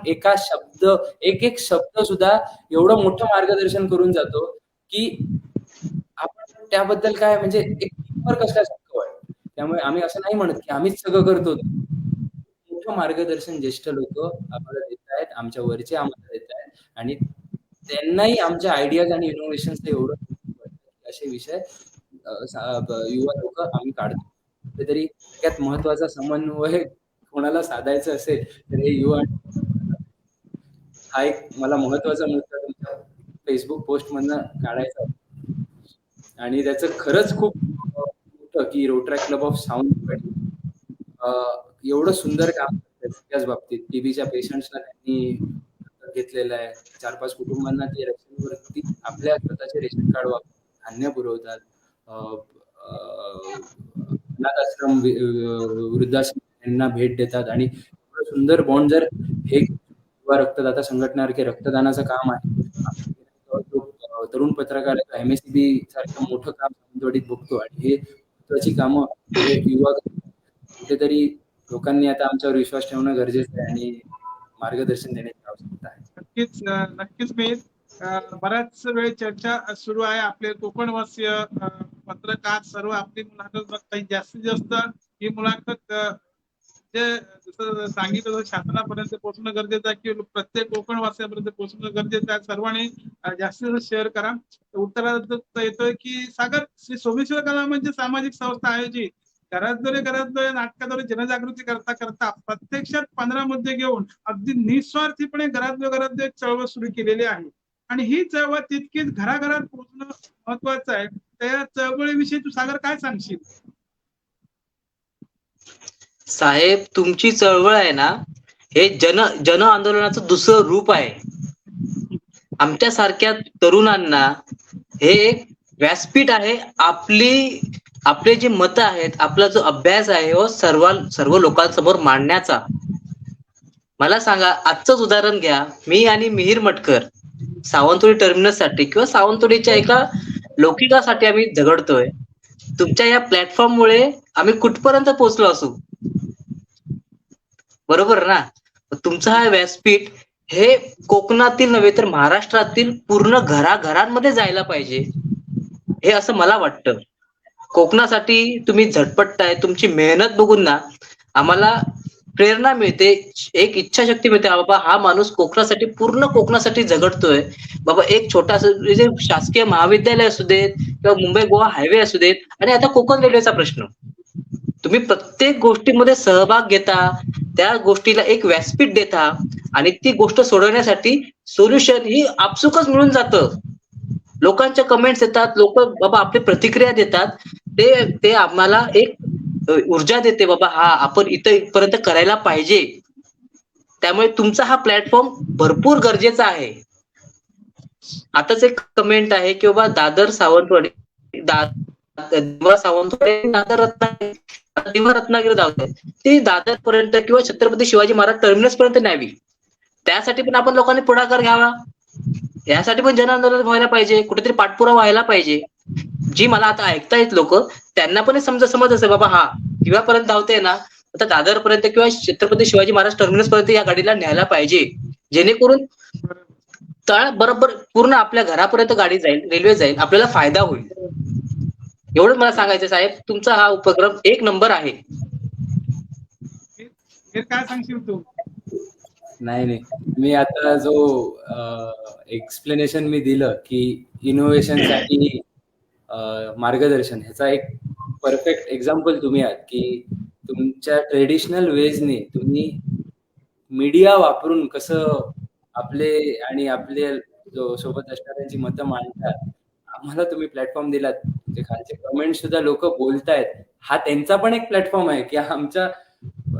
एका शब्द एक शब्द सुद्धा एवढं मोठं मार्गदर्शन करून जातो की आपण त्याबद्दल काय म्हणजे एक टीमवर्क असल्यासारखं वाटतं. त्यामुळे आम्ही असं नाही म्हणत की आम्हीच सगळं करतो. मोठं मार्गदर्शन ज्येष्ठ लोक आम्हाला देत आहेत, आमच्या वरचे आम्हाला देत आहेत आणि त्यांनाही आमच्या आयडियाज आणि इनोव्हेशन एवढं असे विषय युवा लोक आम्ही काढतो. कुठेतरी त्यात महत्वाचा समन्वय कोणाला साधायचं असेल तर हे युवा. हा एक मला महत्वाचा मुद्दा तुमच्या फेसबुक पोस्ट मधनं काढायचा आणि त्याचं खरंच खूप मोठं की रोटरॅक्ट क्लब ऑफ सावंतवाडी एवढं सुंदर काम करतात त्याच बाबतीत. टीबीच्या पेशंट्सला त्यांनी घेतलेलं आहे. 4-5 कुटुंबांना ते रेशनवरती आपल्या स्वतःचे रेशन कार्ड वापरून धान्य पुरवतात. अनाथ आश्रम वृद्धाश्रम भेट देतात आणि सुंदर बॉन्ड जर हे युवा रक्तदाता संघटनासारखे रक्तदानाचं काम आहे. तरुण पत्रकार MSCB सारखं मोठं काम सावंतवाडीत बघतो आणि हे महत्वाची कामं हे युवा कुठेतरी लोकांनी आता आमच्यावर विश्वास ठेवणं गरजेचं आहे आणि मार्गदर्शन देण्याची आवश्यकता आहे. नक्कीच मी बराच वेळ चर्चा सुरू आहे. आपले कोकणवासीय पत्रकार सर्व आपली मुलाखत बघताय. जास्तीत जास्त ही मुलाखत जे जसं सांगितलं शासनापर्यंत पोहोचणं गरजेचं आहे की प्रत्येक कोकणवासियापर्यंत पोहोचणं गरजेचं आहे. सर्वांनी जास्तीत जास्त शेअर करा. उत्तरार्थ येतोय की सागर श्री सोमेश्वर कलामंच सामाजिक संस्था आयोजित घरातले नाटकाद्वारे जनजागृती करता करता प्रत्यक्षात 15 मुद्दे घेऊन अगदी निस्वार्थीपणे घरातले चळवळ सुरू केलेली आहे आणि ही चळवळ तितकीच घराघरात पोहोचणं महत्वाचं आहे. त्या चळवळीविषयी तू सागर काय सांगशील? साहेब, तुमची चळवळ आहे ना, हे जन आंदोलनाचं दुसरं रूप आहे. आमच्या सारख्या तरुणांना हे एक व्यासपीठ आहे. आपले जे मत आहेत, आपला जो अभ्यास आहे हो सर्व लोकांसमोर मांडण्याचा. मला सांगा, आजचंच उदाहरण घ्या. मी आणि मिहीर मटकर सावंतवाडी टर्मिनस साठी किंवा सावंतवाडीच्या एका लौकिकासाठी आम्ही झगडतोय. तुमच्या या प्लॅटफॉर्म मुळे आम्ही कुठपर्यंत पोहोचलो असू, बरोबर ना? तुमचं हा व्यासपीठ हे कोकणातील नव्हे तर महाराष्ट्रातील पूर्ण घराघरांमध्ये जायला पाहिजे, हे असं मला वाटतं. कोकणासाठी तुम्ही झटपटताय, तुमची मेहनत बघून ना आम्हाला प्रेरणा मिळते, एक इच्छाशक्ती मिळते. बाबा, हा माणूस कोकणासाठी, पूर्ण कोकणासाठी झगडतोय. बाबा, एक छोटासा जे शासकीय महाविद्यालय असू देत किंवा मुंबई गोवा हायवे असू देत, आणि आता कोकण रेल्वेचा प्रश्न, तुम्ही प्रत्येक गोष्टीमध्ये सहभाग घेता, त्या गोष्टीला एक व्यासपीठ देता आणि ती गोष्ट सोडवण्यासाठी सोल्युशन ही आपसुकच मिळून जातं. लोकांच्या कमेंट्स येतात, लोक बाबा आपली प्रतिक्रिया देतात, ते आम्हाला एक ऊर्जा देते. बाबा, हा आपण इथपर्यंत करायला पाहिजे. त्यामुळे तुमचा हा प्लॅटफॉर्म भरपूर गरजेचा आहे. आताच एक कमेंट आहे की बाबा दादर सावंतवाडी दादर रत्नागिरी धावते, ती दादर पर्यंत किंवा छत्रपती शिवाजी महाराज टर्मिनस पर्यंत न्यावी. त्यासाठी पण आपण लोकांनी पुढाकार घ्यावा. यासाठी पण जन आंदोलन व्हायला पाहिजे, कुठेतरी पाठपुरावा व्हायला पाहिजे. जी मला आता ऐकतायत लोक, त्यांना पण समज असेल बाबा, हा दिव्यापर्यंत धावते ना, आता दादर पर्यंत किंवा छत्रपती शिवाजी महाराज टर्मिनस पर्यंत या गाडीला न्यायला पाहिजे, जेणेकरून तळ बरोबर पूर्ण आपल्या घरापर्यंत गाडी जाईल, रेल्वे जाईल, आपल्याला फायदा होईल. एवढंच मला सांगायचं साहेब. तुमचा हा उपक्रम एक नंबर आहे. काय सांगशील तू? नाही, मी आता जो एक्सप्लेनेशन मी दिलं की इनोव्हेशनसाठी मार्गदर्शन, ह्याचा एक परफेक्ट एक्झाम्पल तुम्ही आहात की तुमच्या ट्रेडिशनल वेजने तुम्ही मीडिया वापरून कसं आपले आणि आपले जो सोबत असणाऱ्यांची मतं मांडतात. आम्हाला तुम्ही प्लॅटफॉर्म दिलात, म्हणजे खालचे कमेंट सुद्धा लोक बोलतायत. हा त्यांचा पण एक प्लॅटफॉर्म आहे की आमच्या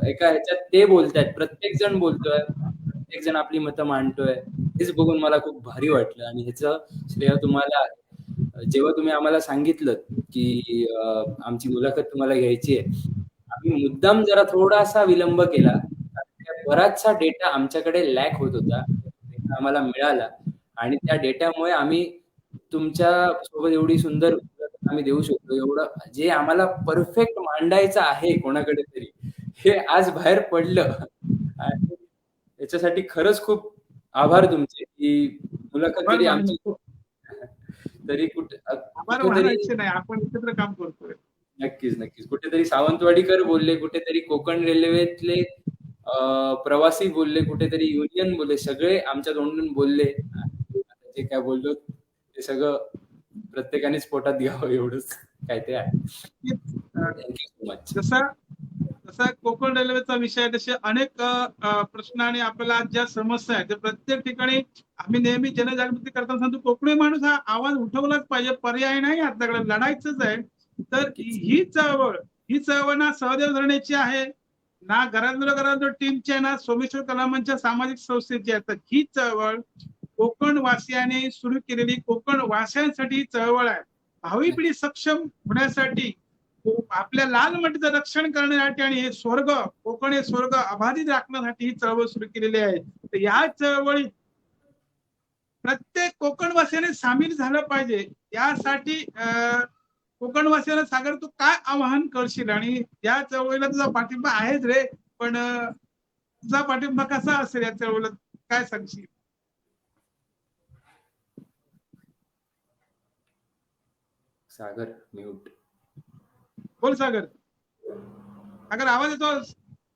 एका ह्याच्यात ते बोलतायत, प्रत्येक जण बोलतोय, प्रत्येक जण आपली मतं मांडतोय. हेच बघून मला खूप भारी वाटलं आणि ह्याचं श्रेय तुम्हाला. जेव्हा तुम्ही आम्हाला सांगितलं की आमची मुलाखत तुम्हाला घ्यायची आहे, आम्ही मुद्दाम जरा थोडासा विलंब केला. बराचसा डेटा आमच्याकडे लॅक होत होता, डेटा आम्हाला मिळाला आणि त्या डेटामुळे आम्ही तुमच्या सोबत एवढी सुंदर आम्ही देऊ शकतो. एवढं जे आम्हाला परफेक्ट मांडायचं आहे कोणाकडे तरी, हे आज बाहेर पडलं. आणि याच्यासाठी खरंच खूप आभार तुमचे की मुलाखत तरी आमची तरी कुठेतरी नाही, आपण एकत्र काम करतोय. नक्कीच कुठेतरी सावंतवाडीकर बोलले, कुठेतरी कोकण रेल्वेतले प्रवासी बोलले, कुठेतरी युनियन बोलले, सगळे आमच्या तोंडून बोलले. जे काय बोललो ते सगळं प्रत्येकानेच पोटात घ्यावं, एवढंच काय ते आहे. Thank you so much. जसा कोकण रेल्वेचा विषय, तसे अनेक प्रश्न आणि आपल्याला ज्या समस्या आहेत, प्रत्येक ठिकाणी आम्ही नेहमी जनजागृती करताना सांगतो, कोकणी माणूस हा आवाज उठवलाच पाहिजे, पर्याय नाही आपल्याकडे, लढायचंच आहे. तर ही चळवळ ना सहदेव धरणेची आहे, ना घरातल्या टीमची आहे, ना सोमेश्वर कलामंचच्या सामाजिक संस्थेची आहे. तर ही चळवळ कोकण वासियांनी सुरू केलेली, कोकण वासियांसाठी चळवळ आहे. भावी पिढी सक्षम होण्यासाठी, आपल्या लाल मातीचं रक्षण करण्यासाठी आणि हे स्वर्ग, कोकण हे स्वर्ग अबाधित राखण्यासाठी ही चळवळ सुरू केलेली आहे. तर या चळवळीत प्रत्येक कोकणवासियाने सामील झालं पाहिजे. यासाठी कोकणवासियांना सागर तू काय आवाहन करशील, आणि या चळवळीला तुझा पाठिंबा आहेच रे, पण तुझा पाठिंबा कसा असेल या चळवळीला, काय सांगशील? सागर म्यूट. बोल सागर. सागर आवाज येतो,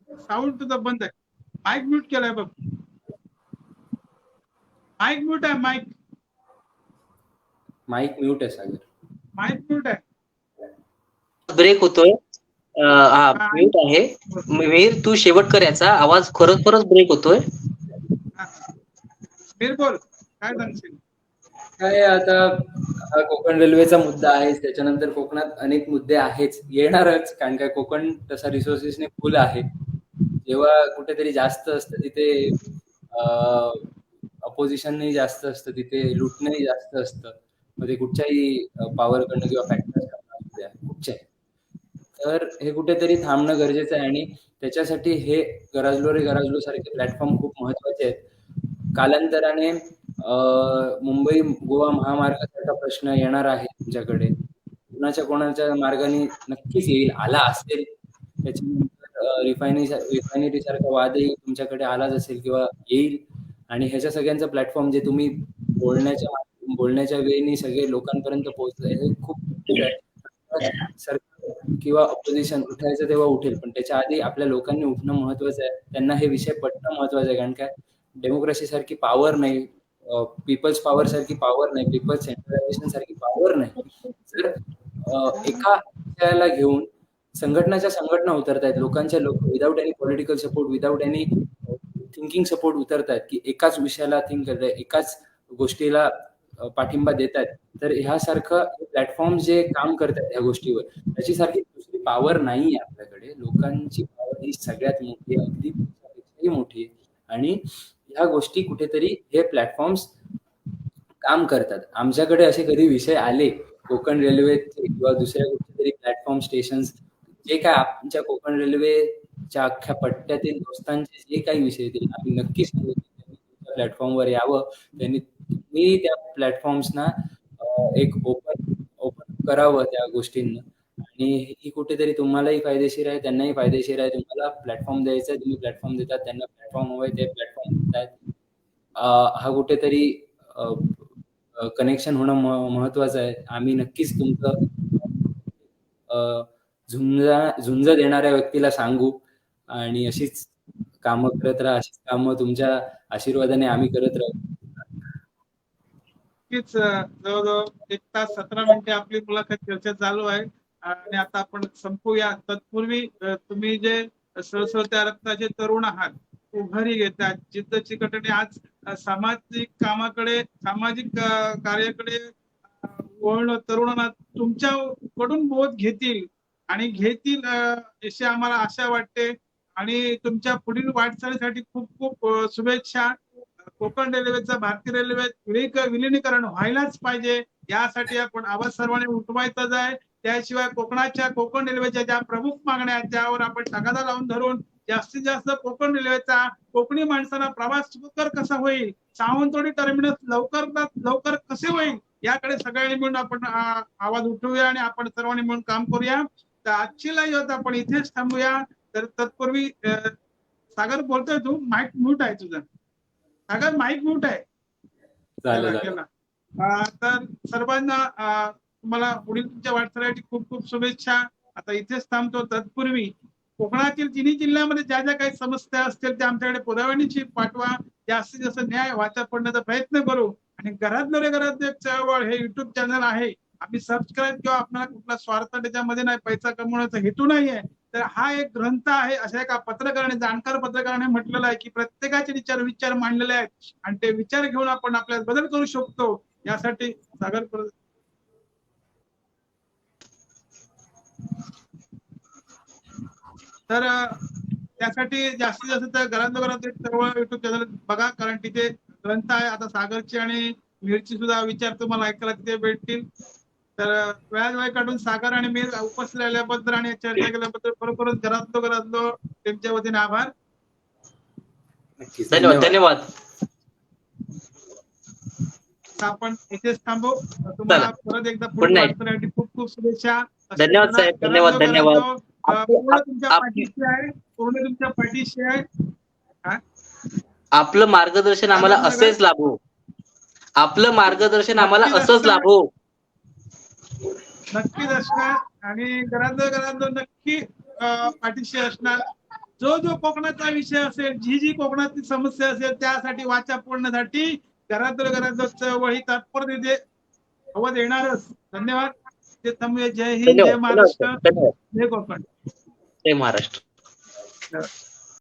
साऊंड तुझा बंद आहे, माईक म्यूट केलाय बघ, माईक म्यूट आहे, माईक म्यूट आहे सागर. माईक म्यूट आहे. ब्रेक होतोय. हा हा, म्यूट आहे. मिहीर तू शेवट कर, याचा आवाज खरंच ब्रेक होतोय. मीर बोल, काय सांगशील? काय आता, हा कोकण रेल्वेचा मुद्दा आहेच, त्याच्यानंतर कोकणात अनेक मुद्दे आहेच, येणारच, कारण काय कोकण तसा रिसोर्सेसने फुल आहे. जेव्हा कुठेतरी जास्त असतं तिथे अपोजिशनही जास्त असतं, तिथे लुटणंही जास्त असतं. मग ते कुठच्याही पॉवरकडनं किंवा फॅक्टर्स कुठच्याही. तर हे कुठेतरी थांबणं गरजेचं आहे, आणि त्याच्यासाठी हे गरजलो रे गरजलो सारखे प्लॅटफॉर्म खूप महत्वाचे आहेत. कालांतराने मुंबई गोवा महामार्गासारखा प्रश्न येणार आहे तुमच्याकडे, कोणाच्या मार्गाने नक्कीच येईल, आला असेल. त्याच्यानंतर रिफायनरी सारखा वादही तुमच्याकडे आलाच असेल किंवा येईल, आणि ह्याच्या सगळ्यांचा प्लॅटफॉर्म जे तुम्ही बोलण्याच्या वेळी सगळे लोकांपर्यंत पोहोचलंय, हे खूप गरजेचं आहे. सरकार किंवा ऑपोजिशन उठायचं तेव्हा उठेल, पण त्याच्या आधी आपल्या लोकांनी उठणं महत्वाचं आहे. त्यांना हे विषय पटणं महत्वाचं आहे, कारण काय डेमोक्रेसी सारखी पॉवर नाही, पीपल्स पॉवर सारखी पॉवर नाही, पीपल्स सेंट्रलायझेशन सारखी पॉवर नाही. जर एका विषयाला घेऊन संघटना उतरतायत, लोक without any political support, without any thinking support उतरतायत, की एकाच विषयाला थिंक करतायत, एकाच गोष्टीला पाठिंबा देत आहेत. तर ह्यासारखं प्लॅटफॉर्म जे काम करतात ह्या गोष्टीवर, त्याची सारखी दुसरी पॉवर नाही आहे आपल्याकडे. लोकांची पॉवर ही सगळ्यात मोठी आहे, अगदी पेक्षाही मोठी आहे, आणि ह्या गोष्टी कुठेतरी हे प्लॅटफॉर्म्स काम करतात. आमच्याकडे असे कधी विषय आले कोकण रेल्वेचे किंवा दुसऱ्या कुठेतरी प्लॅटफॉर्म स्टेशन्स, जे काय आमच्या कोकण रेल्वेच्या अख्ख्या पट्ट्यातील दोस्तांचे जे काही विषय येतील, आम्ही नक्की सांगू की त्यांनी तुमच्या प्लॅटफॉर्मवर यावं, तुम्ही त्या प्लॅटफॉर्म्सना एक ओपन करावं त्या गोष्टींना, आणि ही कुठेतरी तुम्हालाही फायदेशीर आहे, त्यांनाही फायदेशीर आहे. तुम्हाला प्लॅटफॉर्म द्यायचा आहे, तुम्ही प्लॅटफॉर्म देतात, त्यांना प्लॅटफॉर्म हवंय, ते प्लॅटफॉर्म देतात. हा कुठेतरी कनेक्शन होणं महत्वाचं आहे. आम्ही नक्कीच तुमचं झुंज देणाऱ्या व्यक्तीला सांगू, आणि अशीच कामं करत राहा, अशीच कामं तुमच्या आशीर्वादाने आम्ही करत राहू. नक्कीच. जवळजवळ 1 तास 17 मिनिटे आपली मुलाखत चर्चा चालू आहे, आणि आता आपण संपूया. तत्पूर्वी तुम्ही जे सरस्वत्या रक्ताचे तरुण आहात, उभारी घेतात, जिद्द चिकटणे, आज सामाजिक कामाकडे, सामाजिक कार्याकडे वळणं तरुणांना तुमच्याकडून बोध घेतील, आणि घेतील अशी आम्हाला आशा वाटते. आणि तुमच्या पुढील वाटचालीसाठी खूप खूप शुभेच्छा. कोकण रेल्वेचं भारतीय रेल्वेत विलिनीकरण व्हायलाच पाहिजे, यासाठी आपण आवाज सर्वांनी उठवायचाच आहे. त्याशिवाय कोकण रेल्वेच्या ज्या प्रमुख मागण्या आहेत त्यावर आपण तगादा लावून धरून जास्तीत जास्त कोकण रेल्वेचा कोकणी माणसांना प्रवास सुखकर कसा होईल, सावंतवाडी टर्मिनस लवकरात लवकर कसे होईल, याकडे सगळ्यांनी मिळून आपण आवाज उठवूया, आणि आपण सर्वांनी मिळून काम करूया. तर आजची लाईव्ह आपण इथेच थांबूया. तर तत्पूर्वी सागर बोलतोय, तू माईक म्यूट आहे तुझं, सागर माईक म्यूट आहे. तर सर्वांना तुम्हाला पुढील तुमच्या वाटचालीसाठी खूप खूप शुभेच्छा. आता इथेच थांबतो. तत्पूर्वी कोकणातील तिन्ही जिल्ह्यामध्ये ज्या ज्या काही समस्या असतील त्या आमच्याकडे पुराव्याची पाठवा, जास्तीत जास्त न्याय वाचा पडण्याचा प्रयत्न करू. आणि घरातलं रे घरात एक चळवळ हे युट्यूब चॅनल आहे, आम्ही सबस्क्राईब किंवा आपल्याला कुठला स्वार्थ त्याच्यामध्ये नाही, पैसा कमवण्याचा हेतू नाहीये. तर हा एक ग्रंथ आहे, अशा एका पत्रकाराने, जाणकार पत्रकाराने म्हटलेला आहे की प्रत्येकाचे विचार मांडलेले आहेत, आणि ते विचार घेऊन आपण आपल्यात बदल करू शकतो. यासाठी सागर तर त्यासाठी जास्तीत जास्त घरात एक चळवळ युट्यूब चॅनल बघा, कारण तिथे ग्रंथ आहे. आता सागरची आणि मीरची सुद्धा विचार तुम्हाला ऐकायला तिथे भेटतील. तर वेळ काढून सागर आणि मीर उपस्थित राहिल्याबद्दल आणि चर्चा केल्याबद्दल खरोखरच घरातलो त्यांच्या वतीने आभार. धन्यवाद. आता आपण इथेच थांबू. तुम्हाला परत एकदा Good पुढील night. वाटचालीसाठी खूप खूप शुभेच्छा. धन्यवाद साहेब, धन्यवाद, धन्यवाद. पूर्ण तुमच्या आप- पाठीशी आहे, पूर्ण तुमच्या पाठीशी आहे. हा? आपलं मार्गदर्शन आम्हाला काय म्हणता असेच लाभो. आपलं मार्गदर्शन आम्हाला नक्कीच असंच असणार. लाभो. नक्कीच असणार आणि घरातलं नक्की पाठीशी असणार. जो कोकणाचा विषय असेल, जी कोकणातली समस्या असेल, त्यासाठी वाचा पूर्णसाठी घरातलं चळवळी तत्पर तिथे हवं देणारच. धन्यवाद. ते थांबूया. जय हिंद, जय धन्यवाद, महाराष्ट्र, धन्यवाद, जय कोकण. जय महाराष्ट्र.